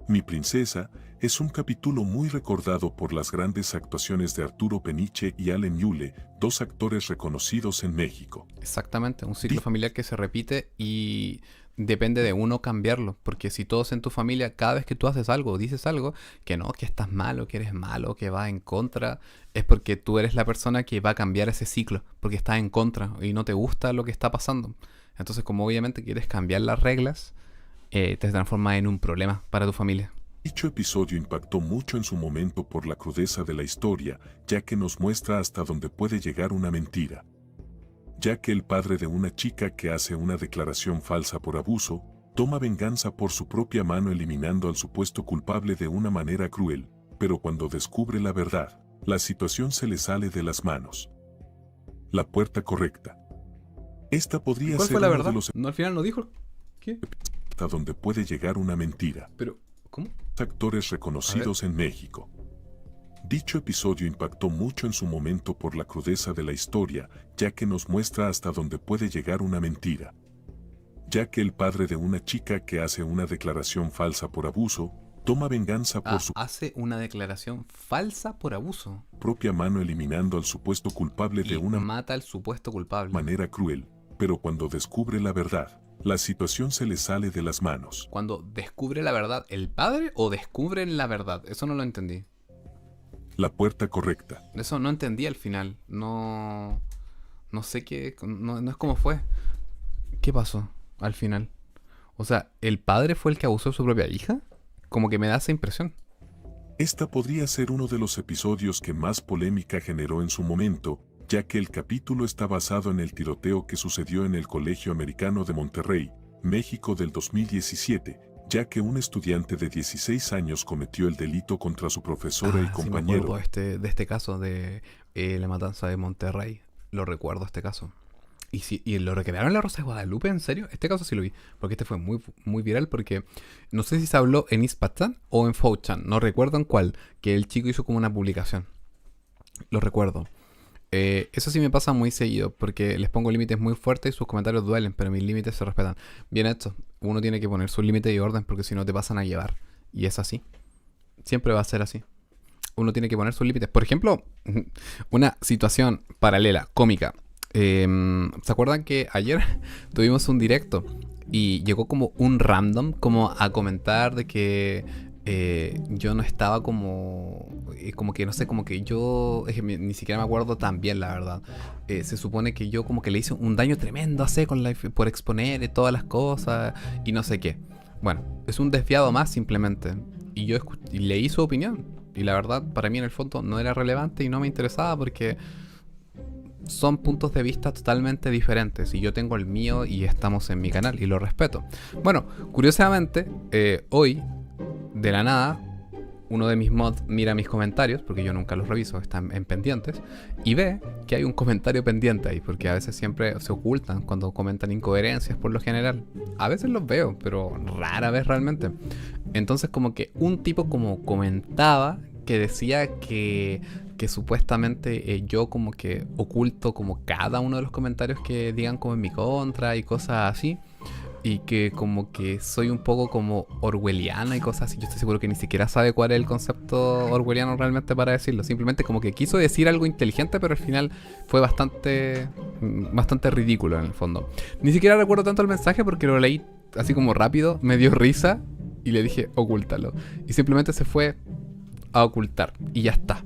Mi princesa es un capítulo muy recordado por las grandes actuaciones de Arturo Peniche y Allen Yule, dos actores reconocidos en México. Exactamente, un ciclo familiar que se repite y depende de uno cambiarlo, porque si todos en tu familia, cada vez que tú haces algo o dices algo, que no, que estás malo, que eres malo, que vas en contra, es porque tú eres la persona que va a cambiar ese ciclo, porque estás en contra y no te gusta lo que está pasando. Entonces, como obviamente quieres cambiar las reglas, te transforma en un problema para tu familia. Dicho episodio impactó mucho en su momento por la crudeza de la historia, ya que nos muestra hasta dónde puede llegar una mentira. Ya que el padre de una chica que hace una declaración falsa por abuso, toma venganza por su propia mano eliminando al supuesto culpable de una manera cruel, pero cuando descubre la verdad, la situación se le sale de las manos. La puerta correcta. Esta podría ¿Cuál ser fue la uno verdad? de los No, al final no dijo. ¿Qué? hasta donde puede llegar una mentira. Pero, ¿cómo? Actores reconocidos en México. Dicho episodio impactó mucho en su momento por la crudeza de la historia, ya que nos muestra hasta dónde puede llegar una mentira. Ya que el padre de una chica que hace una declaración falsa por abuso, toma venganza por su Hace una declaración falsa por abuso. propia mano eliminando al supuesto culpable de Y una mata al supuesto culpable. manera cruel, pero cuando descubre la verdad, la situación se le sale de las manos. Cuando descubre la verdad, ¿el padre o descubren la verdad? Eso no lo entendí. La puerta correcta. Eso no entendí al final. No. No sé qué. No es como fue. ¿Qué pasó al final? O sea, ¿el padre fue el que abusó de su propia hija? Como que me da esa impresión. Esta podría ser uno de los episodios que más polémica generó en su momento, ya que el capítulo está basado en el tiroteo que sucedió en el Colegio Americano de Monterrey, México del 2017, ya que un estudiante de 16 años cometió el delito contra su profesora y Sí, me compañero. acuerdo de este caso de la matanza de Monterrey. Lo recuerdo este caso. Y, sí, y lo recrearon en La Rosa de Guadalupe, ¿en serio? Este caso sí lo vi, porque este fue muy, muy viral, porque no sé si se habló en Ispatán o en 4chan, no recuerdo en cuál, que el chico hizo como una publicación. Lo recuerdo. Eso sí me pasa muy seguido, porque les pongo límites muy fuertes y sus comentarios duelen, pero mis límites se respetan. Bien hecho, uno tiene que poner sus límites y orden, porque si no te pasan a llevar. Y es así. Siempre va a ser así. Uno tiene que poner sus límites. Por ejemplo, una situación paralela, cómica. ¿Se acuerdan que ayer tuvimos un directo y llegó como un random como a comentar de que yo no estaba como que no sé, como que yo es que ni siquiera me acuerdo tan bien, la verdad. Se supone que yo como que le hice un daño tremendo a Second Life por exponer todas las cosas y no sé qué. Bueno, es un desviado más simplemente. Y yo y leí su opinión. Y la verdad, para mí en el fondo no era relevante y no me interesaba porque son puntos de vista totalmente diferentes. Y yo tengo el mío y estamos en mi canal y lo respeto. Bueno, curiosamente, hoy, de la nada, uno de mis mods mira mis comentarios, porque yo nunca los reviso, están en pendientes, y ve que hay un comentario pendiente ahí, porque a veces siempre se ocultan cuando comentan incoherencias por lo general. A veces los veo, pero rara vez realmente. Entonces como que un tipo como comentaba que decía que supuestamente yo como que oculto como cada uno de los comentarios que digan como en mi contra y cosas así. Y que como que soy un poco como orwelliana y cosas así. Yo estoy seguro que ni siquiera sabe cuál es el concepto orwelliano realmente para decirlo. Simplemente como que quiso decir algo inteligente, pero al final fue bastante ridículo en el fondo. Ni siquiera recuerdo tanto el mensaje porque lo leí así como rápido, me dio risa y le dije ocúltalo. Y simplemente se fue a ocultar y ya está.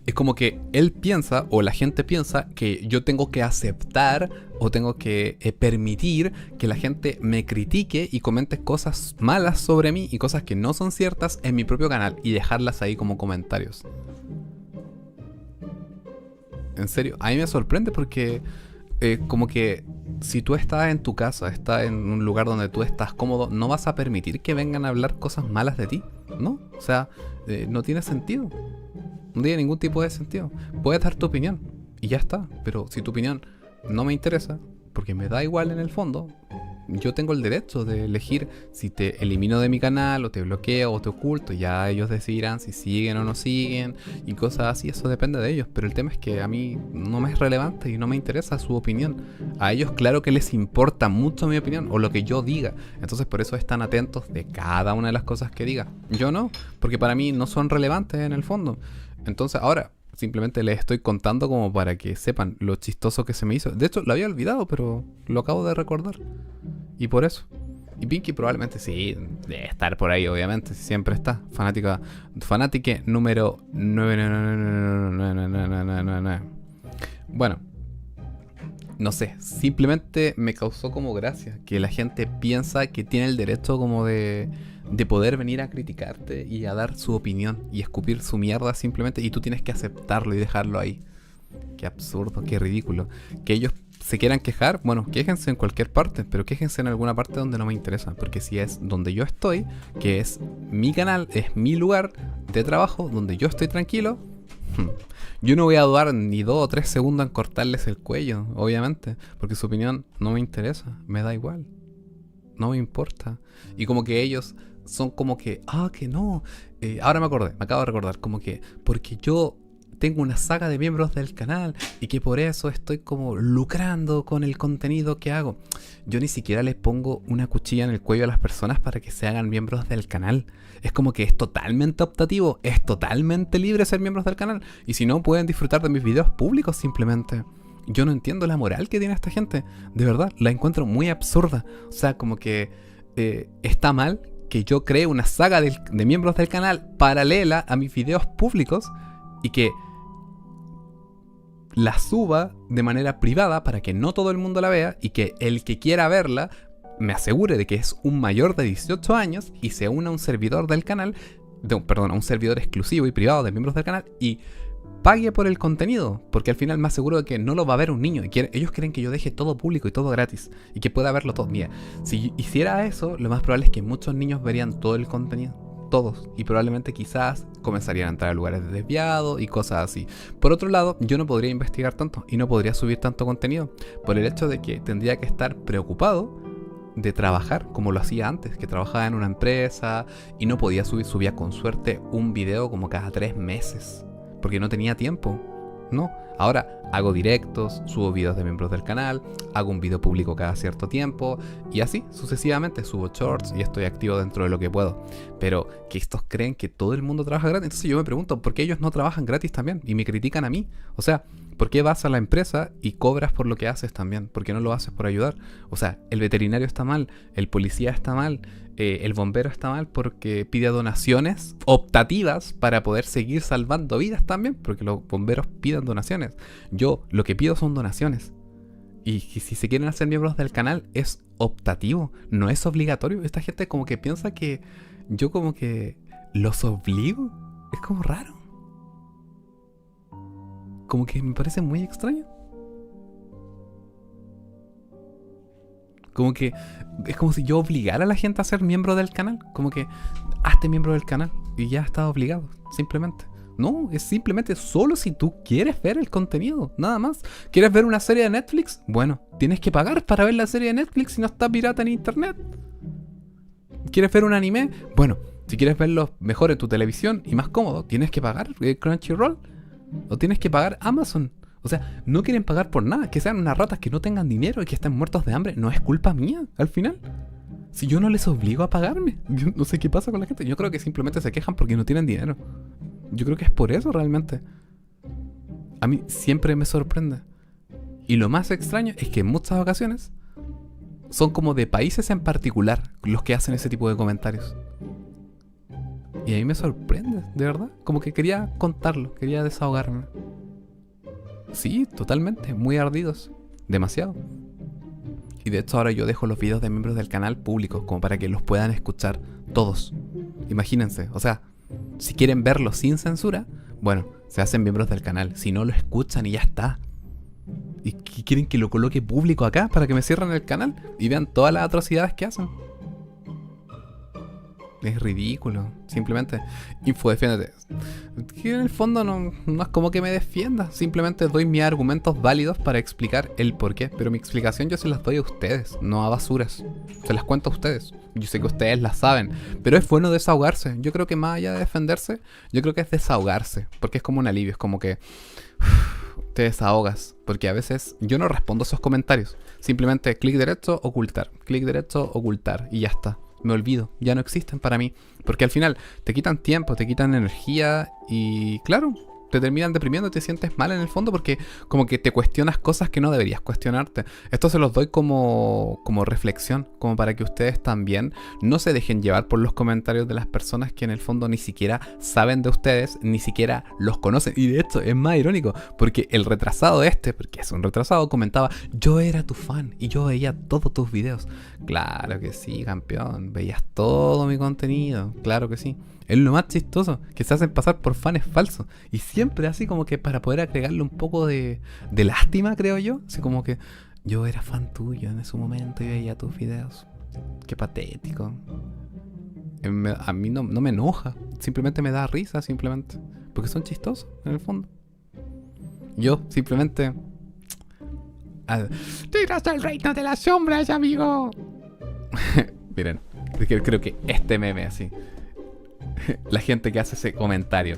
es como que él piensa, o la gente piensa, que yo tengo que aceptar o tengo que permitir que la gente me critique y comente cosas malas sobre mí y cosas que no son ciertas en mi propio canal y dejarlas ahí como comentarios. En serio, a mí me sorprende porque como que si tú estás en tu casa, estás en un lugar donde tú estás cómodo, no vas a permitir que vengan a hablar cosas malas de ti, ¿no? O sea, no tiene sentido. No tiene ningún tipo de sentido. Puedes dar tu opinión y ya está. Pero si tu opinión no me interesa, porque me da igual en el fondo, yo tengo el derecho de elegir si te elimino de mi canal o te bloqueo o te oculto. Ya ellos decidirán si siguen o no siguen y cosas así. Eso depende de ellos. Pero el tema es que a mí no me es relevante y no me interesa su opinión. A ellos claro que les importa mucho mi opinión o lo que yo diga. Entonces por eso están atentos de cada una de las cosas que diga. Yo no, porque para mí no son relevantes en el fondo. Entonces ahora simplemente les estoy contando como para que sepan lo chistoso que se me hizo. De hecho lo había olvidado, pero lo acabo de recordar. Y por eso. Y Pinky probablemente sí, debe estar por ahí, obviamente. Siempre está. Fanátique número 9999999. Bueno. No sé, simplemente me causó como gracia que la gente piensa que tiene el derecho como de poder venir a criticarte y a dar su opinión y escupir su mierda simplemente y tú tienes que aceptarlo y dejarlo ahí. Qué absurdo, qué ridículo. Que ellos se quieran quejar, bueno, quéjense en cualquier parte, pero quéjense en alguna parte donde no me interesa, porque si es donde yo estoy, que es mi canal, es mi lugar de trabajo, donde yo estoy tranquilo, yo no voy a dudar ni 2 o 3 segundos en cortarles el cuello, obviamente, porque su opinión no me interesa, me da igual, no me importa. Y como que ellos son como que, que no, ahora me acordé, me acabo de recordar, como que porque yo tengo una saga de miembros del canal y que por eso estoy como lucrando con el contenido que hago. Yo ni siquiera les pongo una cuchilla en el cuello a las personas para que se hagan miembros del canal. Es como que es totalmente optativo, es totalmente libre ser miembros del canal. Y si no, pueden disfrutar de mis videos públicos simplemente. Yo no entiendo la moral que tiene esta gente. De verdad, la encuentro muy absurda. O sea, como que está mal que yo cree una saga de miembros del canal paralela a mis videos públicos y que la suba de manera privada para que no todo el mundo la vea y que el que quiera verla me asegure de que es un mayor de 18 años y se una a un servidor del canal, a un servidor exclusivo y privado de miembros del canal y pague por el contenido, porque al final me aseguro de que no lo va a ver un niño. Ellos quieren que yo deje todo público y todo gratis y que pueda verlo todo. Mira, si hiciera eso, lo más probable es que muchos niños verían todo el contenido. Todos, y probablemente quizás comenzarían a entrar a lugares desviados y cosas así. Por otro lado, yo no podría investigar tanto y no podría subir tanto contenido por el hecho de que tendría que estar preocupado de trabajar como lo hacía antes, que trabajaba en una empresa y no podía subía con suerte un video como cada 3 meses porque no tenía tiempo. No, ahora hago directos, subo videos de miembros del canal, hago un video público cada cierto tiempo y así sucesivamente subo shorts y estoy activo dentro de lo que puedo. Pero que estos creen que todo el mundo trabaja gratis. Entonces yo me pregunto, ¿por qué ellos no trabajan gratis también? Y me critican a mí. O sea, ¿por qué vas a la empresa y cobras por lo que haces también? ¿Por qué no lo haces por ayudar? O sea, el veterinario está mal, el policía está mal, el bombero está mal porque pide donaciones optativas para poder seguir salvando vidas también, porque los bomberos piden donaciones. Yo lo que pido son donaciones. Y si se quieren hacer miembros del canal es optativo, no es obligatorio. Esta gente como que piensa que yo como que los obligo. Es como raro. Como que me parece muy extraño. Como que es como si yo obligara a la gente a ser miembro del canal. Como que hazte miembro del canal y ya estás obligado, simplemente. No, es simplemente solo si tú quieres ver el contenido, nada más. ¿Quieres ver una serie de Netflix? Bueno, tienes que pagar para ver la serie de Netflix si no está pirata en internet. ¿Quieres ver un anime? Bueno, si quieres verlo mejor en tu televisión y más cómodo, tienes que pagar Crunchyroll o tienes que pagar Amazon. O sea, no quieren pagar por nada, que sean unas ratas que no tengan dinero y que estén muertos de hambre. No es culpa mía, al final. Si yo no les obligo a pagarme. Yo no sé qué pasa con la gente. Yo creo que simplemente se quejan porque no tienen dinero. Yo creo que es por eso realmente. A mí siempre me sorprende. Y lo más extraño es que en muchas ocasiones son como de países en particular los que hacen ese tipo de comentarios. Y a mí me sorprende, de verdad. Como que quería contarlo, quería desahogarme. Sí, totalmente, muy ardidos. Demasiado. Y de hecho ahora yo dejo los videos de miembros del canal públicos, como para que los puedan escuchar todos. Imagínense, o sea, si quieren verlos sin censura, bueno, se hacen miembros del canal. Si no, lo escuchan y ya está. ¿Y qué quieren que lo coloque público acá para que me cierren el canal y vean todas las atrocidades que hacen? Es ridículo, simplemente. Infodefiéndete. Que en el fondo no es como que me defienda. Simplemente doy mis argumentos válidos para explicar el porqué. Pero mi explicación yo se las doy a ustedes, no a basuras. Se las cuento a ustedes. Yo sé que ustedes las saben. Pero es bueno desahogarse. Yo creo que más allá de defenderse, yo creo que es desahogarse. Porque es como un alivio, es como que te desahogas. Porque a veces yo no respondo a esos comentarios. Simplemente clic derecho, ocultar. Clic derecho, ocultar. Y ya está. Me olvido, ya no existen para mí. Porque al final te quitan tiempo, te quitan energía y claro, te terminan deprimiendo y te sientes mal en el fondo porque como que te cuestionas cosas que no deberías cuestionarte. Esto se los doy como reflexión, como para que ustedes también no se dejen llevar por los comentarios de las personas que en el fondo ni siquiera saben de ustedes, ni siquiera los conocen. Y de hecho es más irónico porque el retrasado porque es un retrasado, comentaba: yo era tu fan y yo veía todos tus videos. Claro que sí, campeón, veías todo mi contenido, claro que sí. Es lo más chistoso, que se hacen pasar por fans falsos. Y siempre así como que para poder agregarle un poco de lástima, creo yo. Así como que yo era fan tuyo en ese momento y veía tus videos. Qué patético. A mí no me enoja. Simplemente me da risa, simplemente. Porque son chistosos, en el fondo. Yo simplemente... ¡Tiras al reino de las sombras, amigo! Miren, creo que este meme así... La gente que hace ese comentario.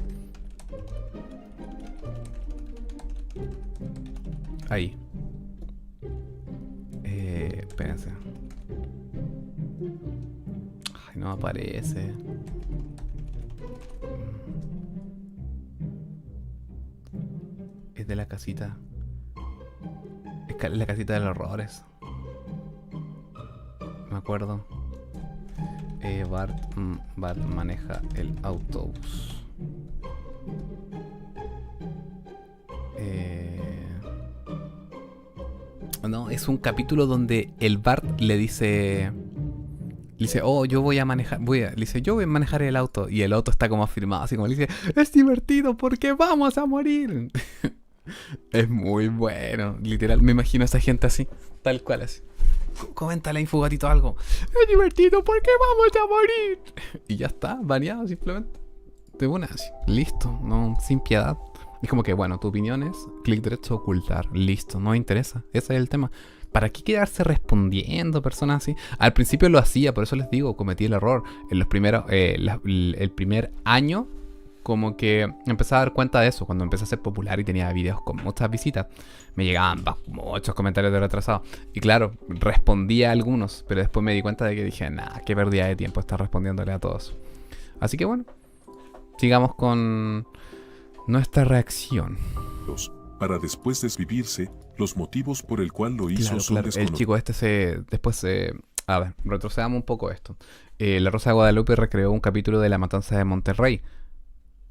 Ahí. Espérense. Ay, no aparece. Es de la casita. Es la casita de los horrores. Me acuerdo. Bart maneja el autobús. No, es un capítulo donde el Bart le dice, oh, yo voy a manejar, yo voy a manejar el auto. Y el auto está como afirmado, así como le dice, es divertido porque vamos a morir. Es muy bueno, literal, me imagino a esa gente así, tal cual así. Coméntale, Infogatito, algo. Es divertido porque vamos a morir. Y ya está, baneado simplemente. De una, así. Listo, no, sin piedad. Es como que, bueno, tu opinión es clic derecho, ocultar. Listo, no me interesa. Ese es el tema. ¿Para qué quedarse respondiendo personas así? Al principio lo hacía, por eso les digo, cometí el error. En los primeros, el primer año, como que empecé a dar cuenta de eso. Cuando empecé a ser popular y tenía videos con muchas visitas, me llegaban muchos comentarios de retrasado. Y claro, respondía a algunos, pero después me di cuenta de que dije, nah, qué pérdida de tiempo estar respondiéndole a todos. Así que bueno, sigamos con nuestra reacción. Para después desvivirse, los motivos por el cual lo hizo son desconocidos. El chico este a ver, retrocedamos un poco esto. La Rosa de Guadalupe recreó un capítulo de La Matanza de Monterrey.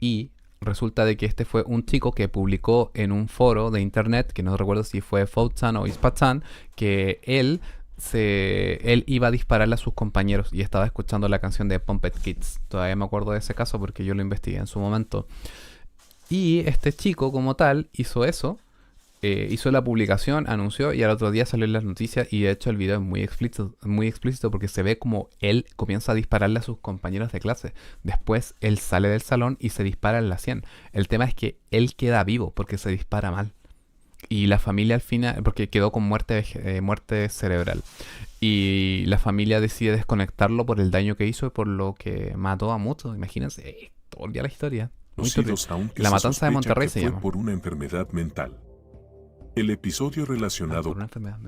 Y resulta de que este fue un chico que publicó en un foro de internet, que no recuerdo si fue 4chan o Ispachan, que él iba a dispararle a sus compañeros y estaba escuchando la canción de Pumped Kids. Todavía me acuerdo de ese caso porque yo lo investigué en su momento. Y este chico como tal hizo eso, hizo la publicación, anunció y al otro día salió en las noticias y de hecho el video es muy explícito porque se ve como él comienza a dispararle a sus compañeros de clase. Después él sale del salón y se dispara en la sien. El tema es que él queda vivo porque se dispara mal. Y la familia al final, porque quedó con muerte cerebral. Y la familia decide desconectarlo por el daño que hizo y por lo que mató a muchos. Imagínense, toda la historia. La Matanza de Monterrey se llama. Por una enfermedad mental. El episodio relacionado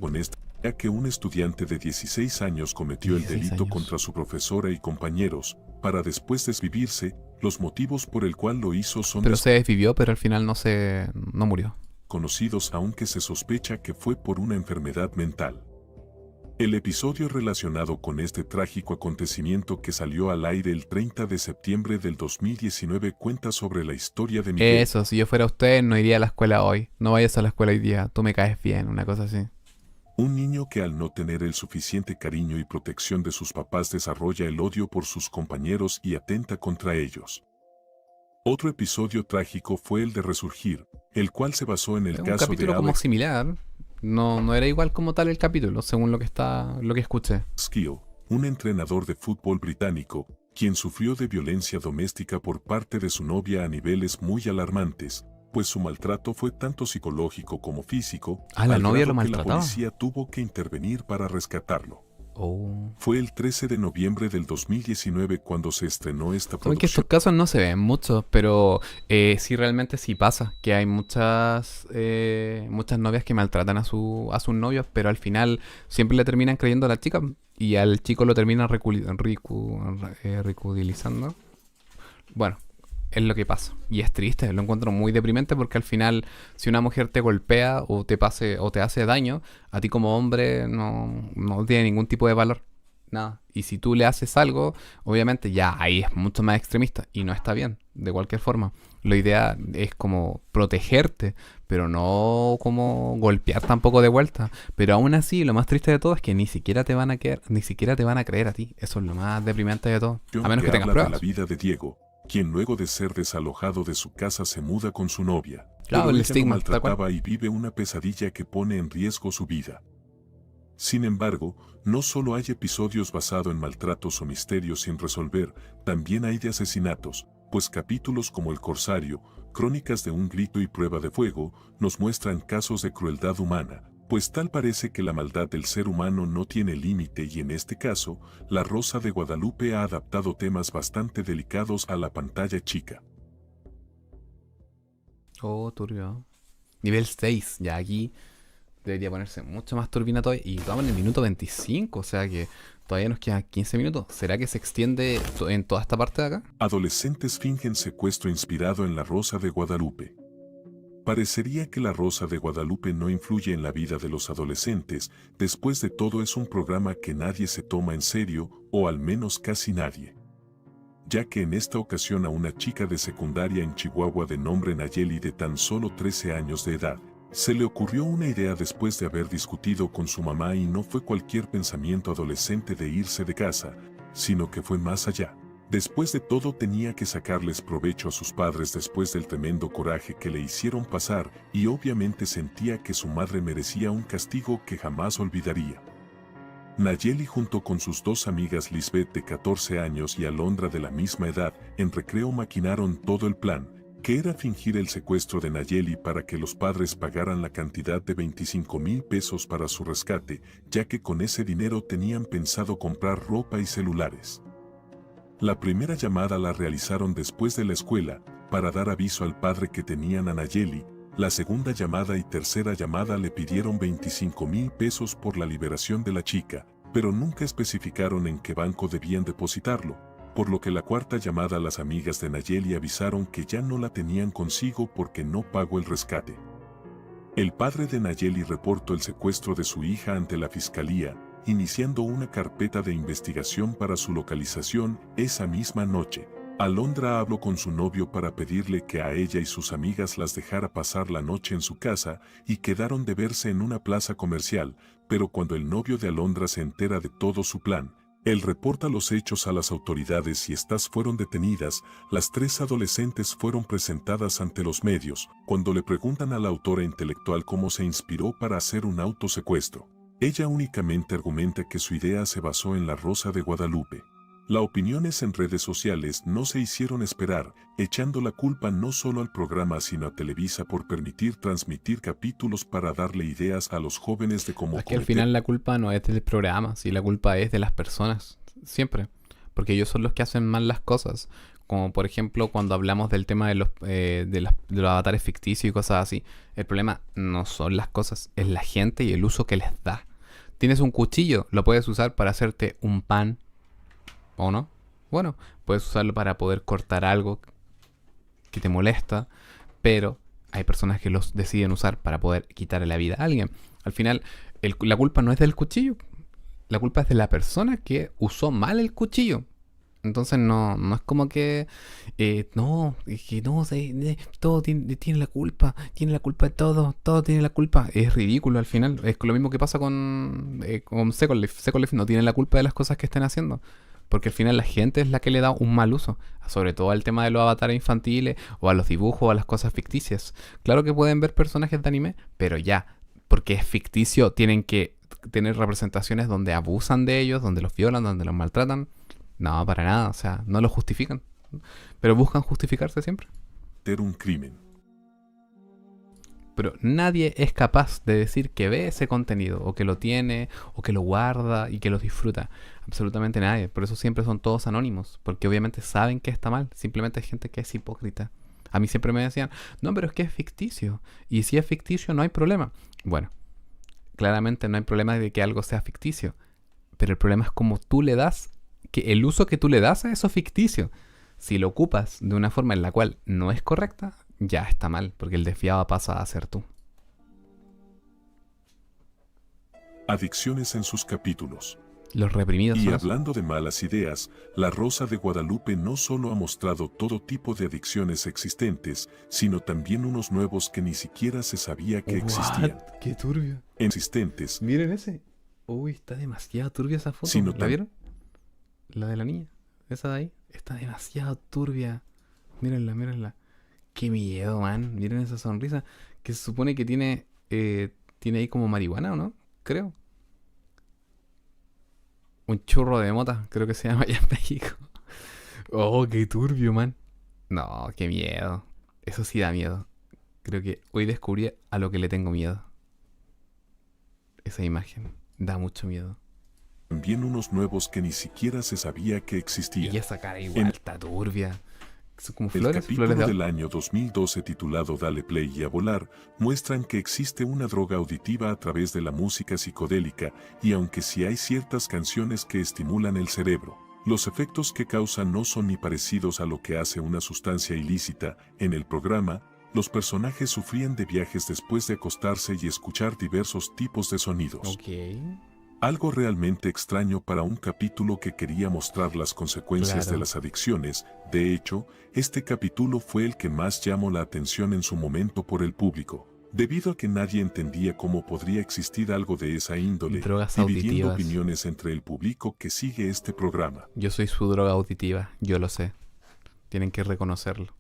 con esta ya que un estudiante de 16 años cometió el delito contra su profesora y compañeros, para después desvivirse. Los motivos por el cual lo hizo son... Pero se desvivió, pero al final no murió. Conocidos, aunque se sospecha que fue por una enfermedad mental. El episodio relacionado con este trágico acontecimiento que salió al aire el 30 de septiembre del 2019 cuenta sobre la historia de Miguel. Eso, si yo fuera usted, no iría a la escuela hoy. No vayas a la escuela hoy día. Tú me caes bien, una cosa así. Un niño que al no tener el suficiente cariño y protección de sus papás desarrolla el odio por sus compañeros y atenta contra ellos. Otro episodio trágico fue el de Resurgir, el cual se basó en el Es un caso de capítulo como Alex similar. No era igual como tal el capítulo, según lo que escuché. Skill, un entrenador de fútbol británico, quien sufrió de violencia doméstica por parte de su novia a niveles muy alarmantes, pues su maltrato fue tanto psicológico como físico, La al novia grado lo que la maltrataba. policía tuvo que intervenir para rescatarlo. Oh. Fue el 13 de noviembre del 2019 cuando se estrenó esta Saben que estos producción. casos no se ven mucho, pero sí realmente sí pasa, que hay muchas novias que maltratan a sus novios, pero al final siempre le terminan creyendo a la chica y al chico lo terminan ridiculizando. Bueno, es lo que pasa. Y es triste, lo encuentro muy deprimente porque al final, si una mujer te golpea o te hace daño, a ti como hombre no tiene ningún tipo de valor. Nada. Y si tú le haces algo, obviamente ya ahí es mucho más extremista y no está bien, de cualquier forma. La idea es como protegerte, pero no como golpear tampoco de vuelta. Pero aún así, lo más triste de todo es que ni siquiera te van a creer a ti. Eso es lo más deprimente de todo. A menos que tengas Habla de la pruebas. vida de Diego, quien luego de ser desalojado de su casa se muda con su novia. Claro, Pero el ella lo estigma, tal cual. maltrataba y vive una pesadilla que pone en riesgo su vida. Sin embargo, no solo hay episodios basados en maltratos o misterios sin resolver, también hay de asesinatos, pues capítulos como El Corsario, Crónicas de un grito y Prueba de fuego, nos muestran casos de crueldad humana, pues tal parece que la maldad del ser humano no tiene límite y en este caso, La Rosa de Guadalupe ha adaptado temas bastante delicados a la pantalla chica. Oh, turbio. Nivel 6, ya aquí debería ponerse mucho más turbina todavía. Y estamos en el minuto 25, o sea que todavía nos quedan 15 minutos. ¿Será que se extiende en toda esta parte de acá? Adolescentes fingen secuestro inspirado en La Rosa de Guadalupe. Parecería que La Rosa de Guadalupe no influye en la vida de los adolescentes, después de todo es un programa que nadie se toma en serio, o al menos casi nadie. Ya que en esta ocasión a una chica de secundaria en Chihuahua de nombre Nayeli de tan solo 13 años de edad, se le ocurrió una idea después de haber discutido con su mamá y no fue cualquier pensamiento adolescente de irse de casa, sino que fue más allá. Después de todo tenía que sacarles provecho a sus padres después del tremendo coraje que le hicieron pasar y obviamente sentía que su madre merecía un castigo que jamás olvidaría. Nayeli junto con sus dos amigas Lisbeth de 14 años y Alondra de la misma edad, en recreo maquinaron todo el plan, que era fingir el secuestro de Nayeli para que los padres pagaran la cantidad de 25,000 pesos para su rescate, ya que con ese dinero tenían pensado comprar ropa y celulares. La primera llamada la realizaron después de la escuela, para dar aviso al padre que tenían a Nayeli. La segunda llamada y tercera llamada le pidieron 25,000 pesos por la liberación de la chica, pero nunca especificaron en qué banco debían depositarlo, por lo que la cuarta llamada las amigas de Nayeli avisaron que ya no la tenían consigo porque no pagó el rescate. El padre de Nayeli reportó el secuestro de su hija ante la fiscalía, iniciando una carpeta de investigación para su localización esa misma noche. Alondra habló con su novio para pedirle que a ella y sus amigas las dejara pasar la noche en su casa y quedaron de verse en una plaza comercial, pero cuando el novio de Alondra se entera de todo su plan, él reporta los hechos a las autoridades y estas fueron detenidas. Las tres adolescentes fueron presentadas ante los medios, cuando le preguntan a la autora intelectual cómo se inspiró para hacer un autosecuestro. Ella únicamente argumenta que su idea se basó en La Rosa de Guadalupe. Las opiniones en redes sociales no se hicieron esperar, echando la culpa no solo al programa sino a Televisa por permitir transmitir capítulos para darle ideas a los jóvenes de cómo Es que al final la culpa no es del programa, sí, la culpa es de las personas, siempre. Porque ellos son los que hacen mal las cosas. Como por ejemplo cuando hablamos del tema de los avatares ficticios y cosas así. El problema no son las cosas, es la gente y el uso que les da. Tienes un cuchillo, lo puedes usar para hacerte un pan, ¿o no? Bueno, puedes usarlo para poder cortar algo que te molesta, pero hay personas que los deciden usar para poder quitarle la vida a alguien. Al final, la culpa no es del cuchillo, la culpa es de la persona que usó mal el cuchillo. Entonces no es como que no, es que no, todo tiene la culpa de todo tiene la culpa. Es ridículo al final. Es lo mismo que pasa con Second Life. Second Life no tiene la culpa de las cosas que estén haciendo. Porque al final la gente es la que le da un mal uso. Sobre todo al tema de los avatares infantiles, o a los dibujos, o a las cosas ficticias. Claro que pueden ver personajes de anime, pero ya, porque es ficticio, tienen que tener representaciones donde abusan de ellos, donde los violan, donde los maltratan. No, para nada, o sea, no lo justifican. Pero buscan justificarse siempre. Un crimen. Pero nadie es capaz de decir que ve ese contenido, o que lo tiene, o que lo guarda y que lo disfruta. Absolutamente nadie. Por eso siempre son todos anónimos, porque obviamente saben que está mal. Simplemente hay gente que es hipócrita. A mí siempre me decían, no, pero es que es ficticio. Y si es ficticio no hay problema. Bueno, claramente no hay problema de que algo sea ficticio. Pero el problema es cómo tú le das, que el uso que tú le das a eso ficticio. Si lo ocupas de una forma en la cual no es correcta, ya está mal, porque el desviado pasa a ser tú. Adicciones en sus capítulos. Los reprimidos Y son esos. hablando de malas ideas, La Rosa de Guadalupe no solo ha mostrado todo tipo de adicciones existentes, sino también unos nuevos que ni siquiera se sabía que existían. ¡Qué turbio! Existentes, Miren ese. Uy, está demasiado turbia esa foto. Sí, no ¿La tan- vieron? La de la niña. Esa de ahí. Está demasiado turbia. Mírenla, mírenla. Qué miedo, man. Miren esa sonrisa. Que se supone que tiene ahí como marihuana, ¿o no? Creo. Un churro de mota, creo que se llama allá en México. Oh, qué turbio, man. No, qué miedo. Eso sí da miedo. Creo que hoy descubrí a lo que le tengo miedo. Esa imagen. Da mucho miedo. también unos nuevos que ni siquiera se sabía que Y existían. esa cara igual En- está turbia. Son como El flores, capítulo flores de del año 2012 titulado Dale Play y a volar muestran que existe una droga auditiva a través de la música psicodélica y aunque sí hay ciertas canciones que estimulan el cerebro, los efectos que causan no son ni parecidos a lo que hace una sustancia ilícita. En el programa, los personajes sufrían de viajes después de acostarse y escuchar diversos tipos de sonidos. Ok. Algo realmente extraño para un capítulo que quería mostrar las consecuencias Claro. de las adicciones. De hecho, este capítulo fue el que más llamó la atención en su momento por el público, debido a que nadie entendía cómo podría existir algo de esa índole, Drogas dividiendo auditivas. opiniones entre el público que sigue este programa. Yo soy su droga auditiva, yo lo sé. Tienen que reconocerlo.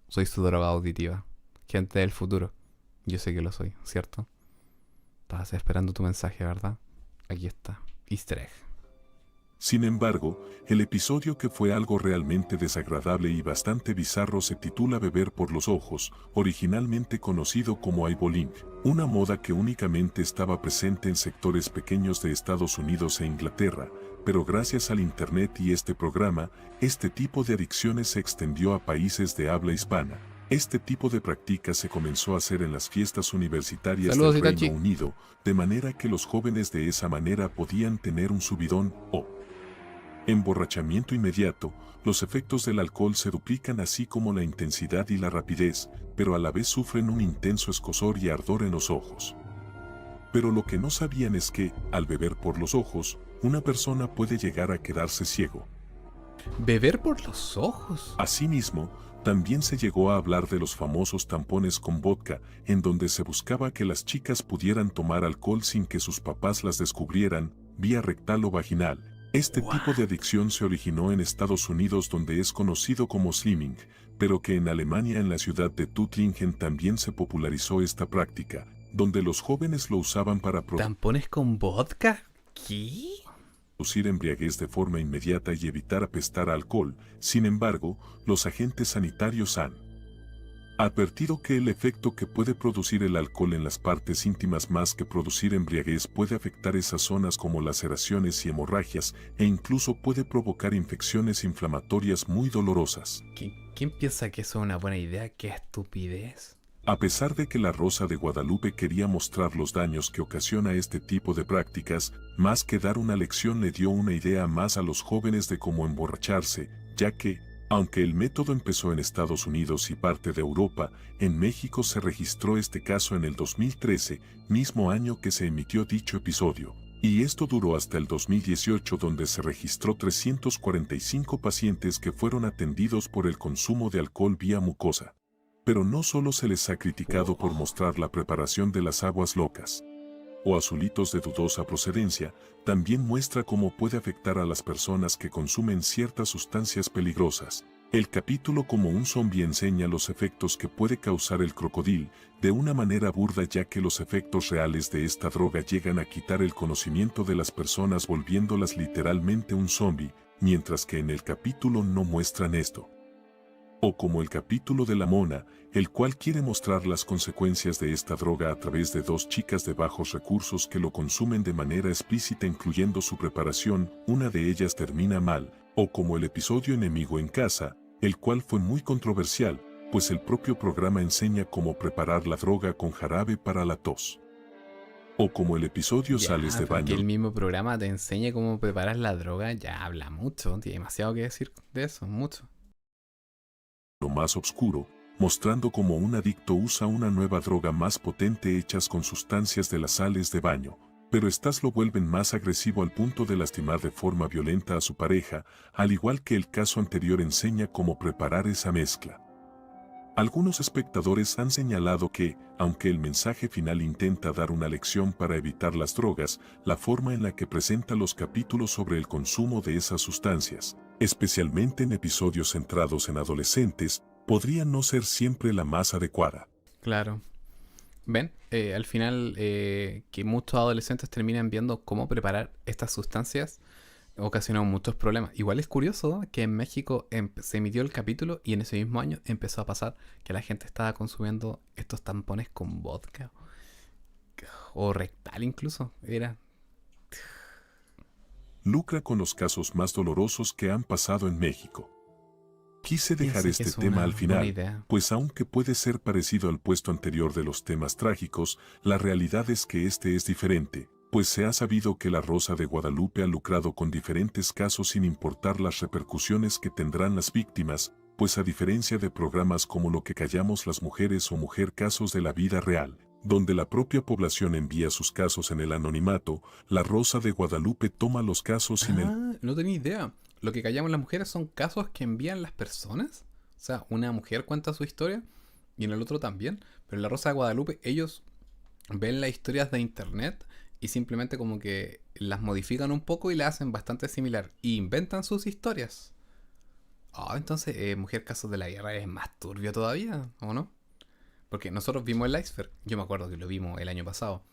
Soy su droga auditiva. Gente del futuro. Yo sé que lo soy, ¿cierto? Estabas esperando tu mensaje, ¿verdad? Aquí está. Easter egg. Sin embargo, el episodio que fue algo realmente desagradable y bastante bizarro se titula Beber por los ojos, originalmente conocido como eyeballing, una moda que únicamente estaba presente en sectores pequeños de Estados Unidos e Inglaterra, pero gracias al Internet y este programa, este tipo de adicciones se extendió a países de habla hispana. Este tipo de práctica se comenzó a hacer en las fiestas universitarias Saludos, del Itachi. Reino Unido, de manera que los jóvenes de esa manera podían tener un subidón o emborrachamiento inmediato. Los efectos del alcohol se duplican así como la intensidad y la rapidez, pero a la vez sufren un intenso escozor y ardor en los ojos. Pero lo que no sabían es que, al beber por los ojos, una persona puede llegar a quedarse ciego. Beber por los ojos. Asimismo, también se llegó a hablar de los famosos tampones con vodka, en donde se buscaba que las chicas pudieran tomar alcohol sin que sus papás las descubrieran, vía rectal o vaginal. Este tipo de adicción se originó en Estados Unidos, donde es conocido como slimming, pero que en Alemania, en la ciudad de Tuttlingen, también se popularizó esta práctica, donde los jóvenes lo usaban para ¿Tampones con vodka? ¿Qué? producir embriaguez de forma inmediata y evitar apestar a alcohol. Sin embargo, los agentes sanitarios han advertido que el efecto que puede producir el alcohol en las partes íntimas más que producir embriaguez puede afectar esas zonas como laceraciones y hemorragias e incluso puede provocar infecciones inflamatorias muy dolorosas. ¿Quién piensa que eso es una buena idea? ¡Qué estupidez! A pesar de que La Rosa de Guadalupe quería mostrar los daños que ocasiona este tipo de prácticas, más que dar una lección le dio una idea más a los jóvenes de cómo emborracharse, ya que, aunque el método empezó en Estados Unidos y parte de Europa, en México se registró este caso en el 2013, mismo año que se emitió dicho episodio. Y esto duró hasta el 2018, donde se registró 345 pacientes que fueron atendidos por el consumo de alcohol vía mucosa. Pero no solo se les ha criticado por mostrar la preparación de las aguas locas o azulitos de dudosa procedencia, también muestra cómo puede afectar a las personas que consumen ciertas sustancias peligrosas. El capítulo Como un zombie enseña los efectos que puede causar el crocodil, de una manera burda, ya que los efectos reales de esta droga llegan a quitar el conocimiento de las personas, volviéndolas literalmente un zombie, mientras que en el capítulo no muestran esto. O como el capítulo de la mona, el cual quiere mostrar las consecuencias de esta droga a través de dos chicas de bajos recursos que lo consumen de manera explícita, incluyendo su preparación. Una de ellas termina mal. O como el episodio Enemigo en Casa, el cual fue muy controversial, pues el propio programa enseña cómo preparar la droga con jarabe para la tos. O como el episodio Sales de Que baño. el mismo programa te enseñe cómo preparar la droga, ya habla mucho, tiene demasiado que decir de eso, mucho. Lo más oscuro, mostrando cómo un adicto usa una nueva droga más potente hechas con sustancias de las sales de baño, pero estas lo vuelven más agresivo al punto de lastimar de forma violenta a su pareja, al igual que el caso anterior enseña cómo preparar esa mezcla. Algunos espectadores han señalado que, aunque el mensaje final intenta dar una lección para evitar las drogas, la forma en la que presenta los capítulos sobre el consumo de esas sustancias, especialmente en episodios centrados en adolescentes, podría no ser siempre la más adecuada. Claro. ¿Ven? Al final que muchos adolescentes terminan viendo cómo preparar estas sustancias ocasionó muchos problemas. Igual es curioso que en México se emitió el capítulo y en ese mismo año empezó a pasar que la gente estaba consumiendo estos tampones con vodka o rectal incluso. Era Lucra con los casos más dolorosos que han pasado en México. Quise dejar Pienso que este es tema una al final, buena idea. pues aunque puede ser parecido al puesto anterior de los temas trágicos, la realidad es que este es diferente, pues se ha sabido que La Rosa de Guadalupe ha lucrado con diferentes casos sin importar las repercusiones que tendrán las víctimas, pues a diferencia de programas como Lo que callamos las mujeres o Mujer Casos de la Vida Real, donde la propia población envía sus casos en el anonimato, La Rosa de Guadalupe toma los casos sin el No tenía idea. Lo que callamos las mujeres son casos que envían las personas. O sea, una mujer cuenta su historia y en el otro también. Pero en La Rosa de Guadalupe ellos ven las historias de internet y simplemente como que las modifican un poco y las hacen bastante similar. Y inventan sus historias. Entonces Mujer Casos de la Guerra es más turbio todavía, ¿o no? Porque nosotros vimos el iceberg. Yo me acuerdo que lo vimos el año pasado.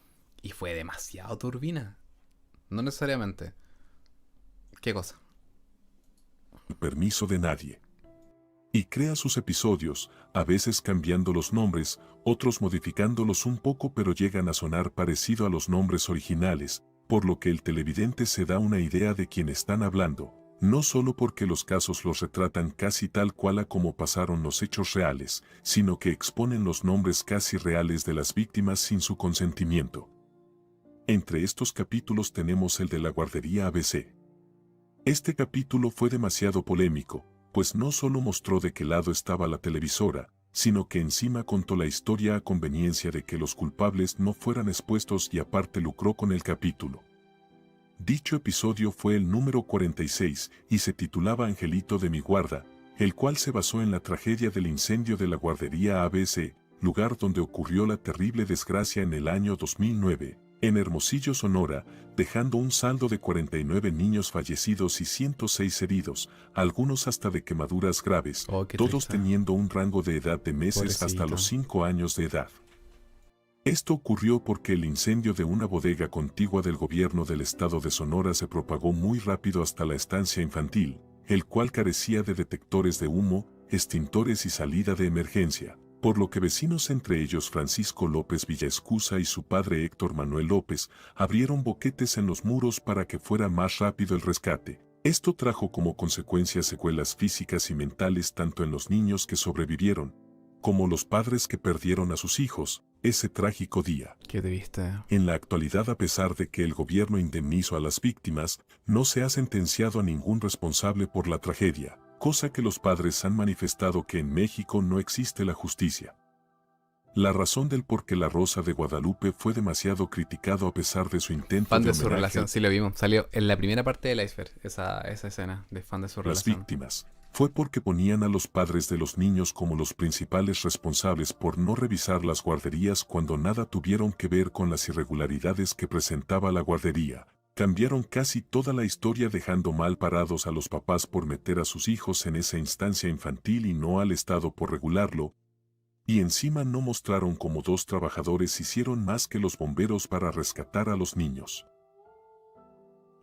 Y fue demasiado turbina. No necesariamente. ¿Qué cosa? permiso de nadie. Y crea sus episodios, a veces cambiando los nombres, otros modificándolos un poco, pero llegan a sonar parecido a los nombres originales, por lo que el televidente se da una idea de quién están hablando, no solo porque los casos los retratan casi tal cual a como pasaron los hechos reales, sino que exponen los nombres casi reales de las víctimas sin su consentimiento. Entre estos capítulos tenemos el de la guardería ABC. Este capítulo fue demasiado polémico, pues no solo mostró de qué lado estaba la televisora, sino que encima contó la historia a conveniencia de que los culpables no fueran expuestos y aparte lucró con el capítulo. Dicho episodio fue el número 46 y se titulaba Angelito de mi guarda, el cual se basó en la tragedia del incendio de la guardería ABC, lugar donde ocurrió la terrible desgracia en el año 2009. En Hermosillo, Sonora, dejando un saldo de 49 niños fallecidos y 106 heridos, algunos hasta de quemaduras graves, todos teniendo un rango de edad de meses hasta los 5 años de edad. Esto ocurrió porque el incendio de una bodega contigua del gobierno del estado de Sonora se propagó muy rápido hasta la estancia infantil, el cual carecía de detectores de humo, extintores y salida de emergencia, por lo que vecinos, entre ellos Francisco López Villaescusa y su padre Héctor Manuel López, abrieron boquetes en los muros para que fuera más rápido el rescate. Esto trajo como consecuencia secuelas físicas y mentales tanto en los niños que sobrevivieron, como los padres que perdieron a sus hijos, ese trágico día. ¿Qué te viste? En la actualidad, a pesar de que el gobierno indemnizó a las víctimas, no se ha sentenciado a ningún responsable por la tragedia, cosa que los padres han manifestado que en México no existe la justicia. La razón del por qué La Rosa de Guadalupe fue demasiado criticado a pesar de su intento Fan de de su homenaje relación, a sí lo vimos. Salió en la primera parte del iceberg, esa escena de fan de su las relación. víctimas, fue porque ponían a los padres de los niños como los principales responsables por no revisar las guarderías cuando nada tuvieron que ver con las irregularidades que presentaba la guardería. Cambiaron casi toda la historia dejando mal parados a los papás por meter a sus hijos en esa instancia infantil y no al Estado por regularlo, y encima no mostraron cómo dos trabajadores hicieron más que los bomberos para rescatar a los niños.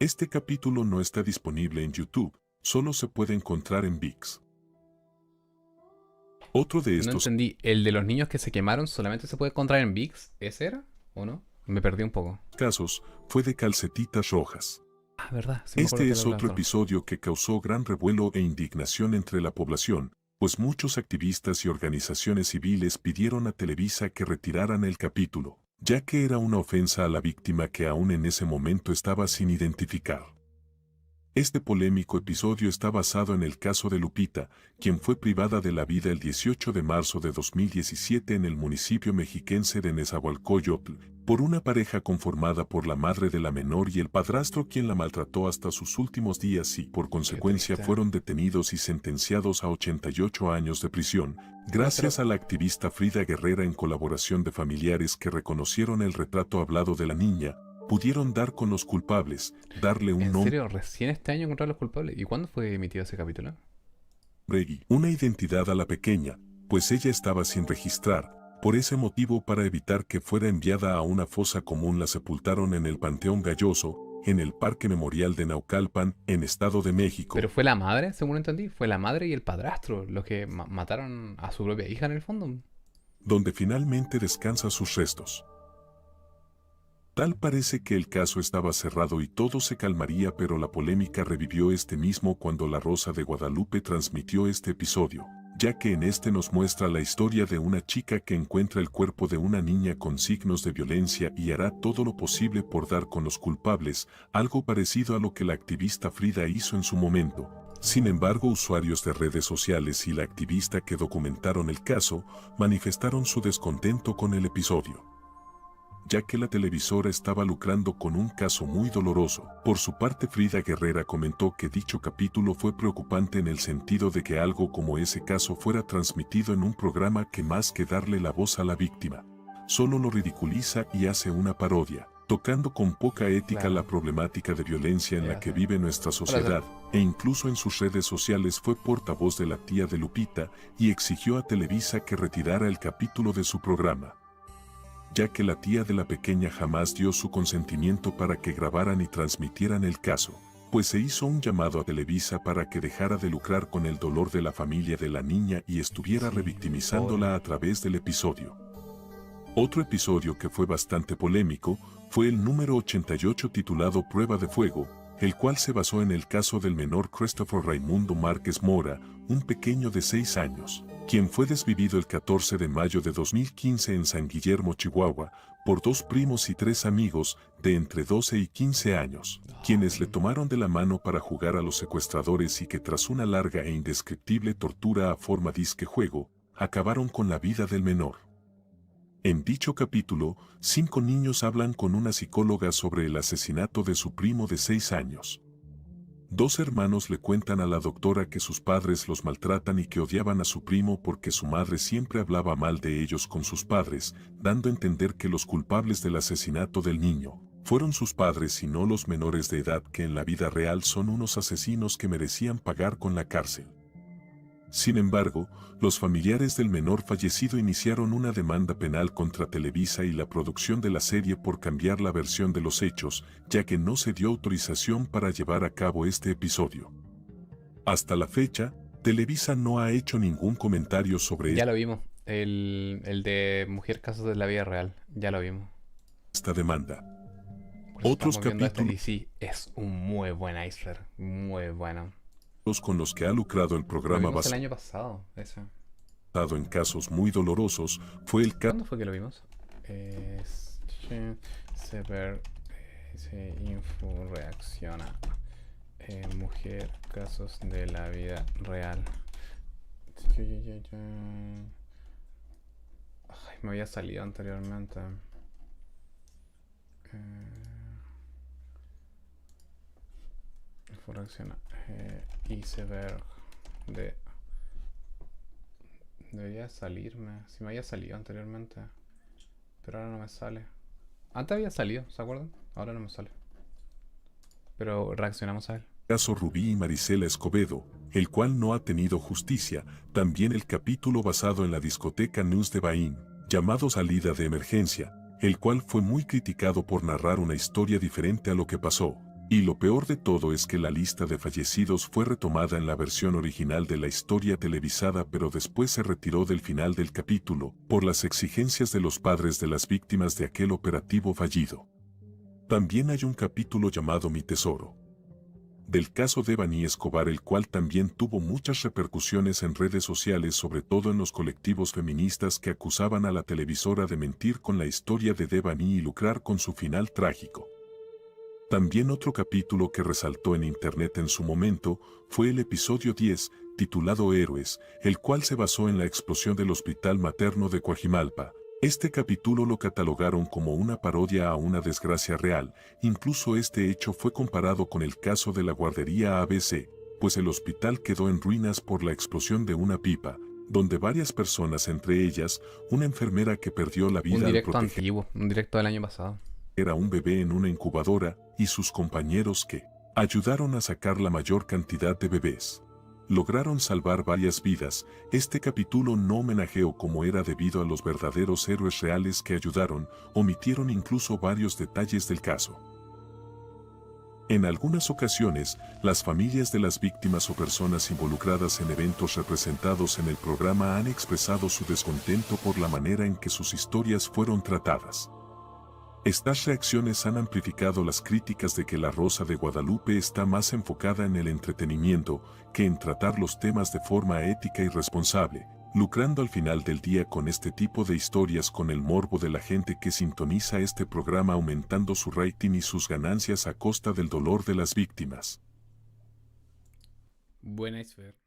Este capítulo no está disponible en YouTube, solo se puede encontrar en VIX. Otro de No estos entendí, ¿el de los niños que se quemaron solamente se puede encontrar en VIX? ¿Ese era? ¿O no? Me perdí un poco. casos fue de Calcetitas Rojas. Ah, verdad. Sí me acuerdo Este que es lo otro hablaron. episodio que causó gran revuelo e indignación entre la población, pues muchos activistas y organizaciones civiles pidieron a Televisa que retiraran el capítulo, ya que era una ofensa a la víctima que aún en ese momento estaba sin identificar. Este polémico episodio está basado en el caso de Lupita, quien fue privada de la vida el 18 de marzo de 2017 en el municipio mexiquense de Nezahualcóyotl, por una pareja conformada por la madre de la menor y el padrastro quien la maltrató hasta sus últimos días y por consecuencia triste. fueron detenidos y sentenciados a 88 años de prisión, gracias a la activista Frida Guerrera en colaboración de familiares que reconocieron el retrato hablado de la niña, pudieron dar con los culpables, darle un ¿En nombre serio? ¿Recién este año encontraron los culpables? ¿Y cuándo fue emitido ese capítulo? y una identidad a la pequeña, pues ella estaba sin registrar. Por ese motivo, para evitar que fuera enviada a una fosa común, la sepultaron en el Panteón Galloso, en el Parque Memorial de Naucalpan, en Estado de México, Pero fue la madre, según entendí. Fue la madre y el padrastro los que mataron a su propia hija en el fondo. donde finalmente descansa sus restos. Tal parece que el caso estaba cerrado y todo se calmaría, pero la polémica revivió este mismo cuando La Rosa de Guadalupe transmitió este episodio, ya que en este nos muestra la historia de una chica que encuentra el cuerpo de una niña con signos de violencia y hará todo lo posible por dar con los culpables, algo parecido a lo que la activista Frida hizo en su momento. Sin embargo, usuarios de redes sociales y la activista que documentaron el caso manifestaron su descontento con el episodio, ya que la televisora estaba lucrando con un caso muy doloroso. Por su parte, Frida Guerrera comentó que dicho capítulo fue preocupante en el sentido de que algo como ese caso fuera transmitido en un programa que más que darle la voz a la víctima, solo lo ridiculiza y hace una parodia, tocando con poca ética Claro. la problemática de violencia en la Ya que sé. vive nuestra sociedad, e incluso en sus redes sociales fue portavoz de la tía de Lupita y exigió a Televisa que retirara el capítulo de su programa, ya que la tía de la pequeña jamás dio su consentimiento para que grabaran y transmitieran el caso, pues se hizo un llamado a Televisa para que dejara de lucrar con el dolor de la familia de la niña y estuviera Sí, revictimizándola a través del episodio. Otro episodio que fue bastante polémico fue el número 88 titulado Prueba de Fuego, el cual se basó en el caso del menor Christopher Raimundo Márquez Mora, un pequeño de 6 años, quien fue desvivido el 14 de mayo de 2015 en San Guillermo, Chihuahua, por dos primos y tres amigos de entre 12 y 15 años, quienes le tomaron de la mano para jugar a los secuestradores y que tras una larga e indescriptible tortura a forma disque juego, acabaron con la vida del menor. En dicho capítulo, 5 niños hablan con una psicóloga sobre el asesinato de su primo de 6 años. 2 hermanos le cuentan a la doctora que sus padres los maltratan y que odiaban a su primo porque su madre siempre hablaba mal de ellos con sus padres, dando a entender que los culpables del asesinato del niño fueron sus padres y no los menores de edad, que en la vida real son unos asesinos que merecían pagar con la cárcel. Sin embargo, los familiares del menor fallecido iniciaron una demanda penal contra Televisa y la producción de la serie por cambiar la versión de los hechos, ya que no se dio autorización para llevar a cabo este episodio. Hasta la fecha, Televisa no ha hecho ningún comentario sobre Ya lo vimos. El de Mujer Casos de la Vida Real. Ya lo vimos. esta demanda. Por eso Otros estamos viendo este, capítulos y sí, es un muy buen iceberg. Muy bueno. con los que ha lucrado el Lo programa vimos el año pasado. Ese. basado en casos muy dolorosos fue el caso ¿Cuándo fue que lo vimos? Sever Info reacciona. Mujer, casos de la vida real. Ay, me había salido anteriormente. Fracciona. Iceberg de... Debería salirme. Si me había salido anteriormente. Pero ahora no me sale. Antes había salido, ¿se acuerdan? Ahora no me sale. Pero reaccionamos a él. Caso Rubí y Marisela Escobedo, el cual no ha tenido justicia, también el capítulo basado en la discoteca News de Bain, llamado Salida de Emergencia, el cual fue muy criticado por narrar una historia diferente a lo que pasó. Y lo peor de todo es que la lista de fallecidos fue retomada en la versión original de la historia televisada, pero después se retiró del final del capítulo, por las exigencias de los padres de las víctimas de aquel operativo fallido. También hay un capítulo llamado Mi Tesoro, del caso Devani Escobar, el cual también tuvo muchas repercusiones en redes sociales, sobre todo en los colectivos feministas que acusaban a la televisora de mentir con la historia de Devani y lucrar con su final trágico. También otro capítulo que resaltó en internet en su momento fue el episodio 10, titulado Héroes, el cual se basó en la explosión del hospital materno de Coajimalpa. Este capítulo lo catalogaron como una parodia a una desgracia real, incluso este hecho fue comparado con el caso de la guardería ABC, pues el hospital quedó en ruinas por la explosión de una pipa, donde varias personas, entre ellas una enfermera que perdió la vida Un al directo proteger antiguo, un directo del año pasado. a un bebé en una incubadora, y sus compañeros que ayudaron a sacar la mayor cantidad de bebés. Lograron salvar varias vidas. Este capítulo no homenajeó como era debido a los verdaderos héroes reales que ayudaron, omitieron incluso varios detalles del caso. En algunas ocasiones, las familias de las víctimas o personas involucradas en eventos representados en el programa han expresado su descontento por la manera en que sus historias fueron tratadas. Estas reacciones han amplificado las críticas de que La Rosa de Guadalupe está más enfocada en el entretenimiento que en tratar los temas de forma ética y responsable, lucrando al final del día con este tipo de historias con el morbo de la gente que sintoniza este programa, aumentando su rating y sus ganancias a costa del dolor de las víctimas. Buena Iceberg.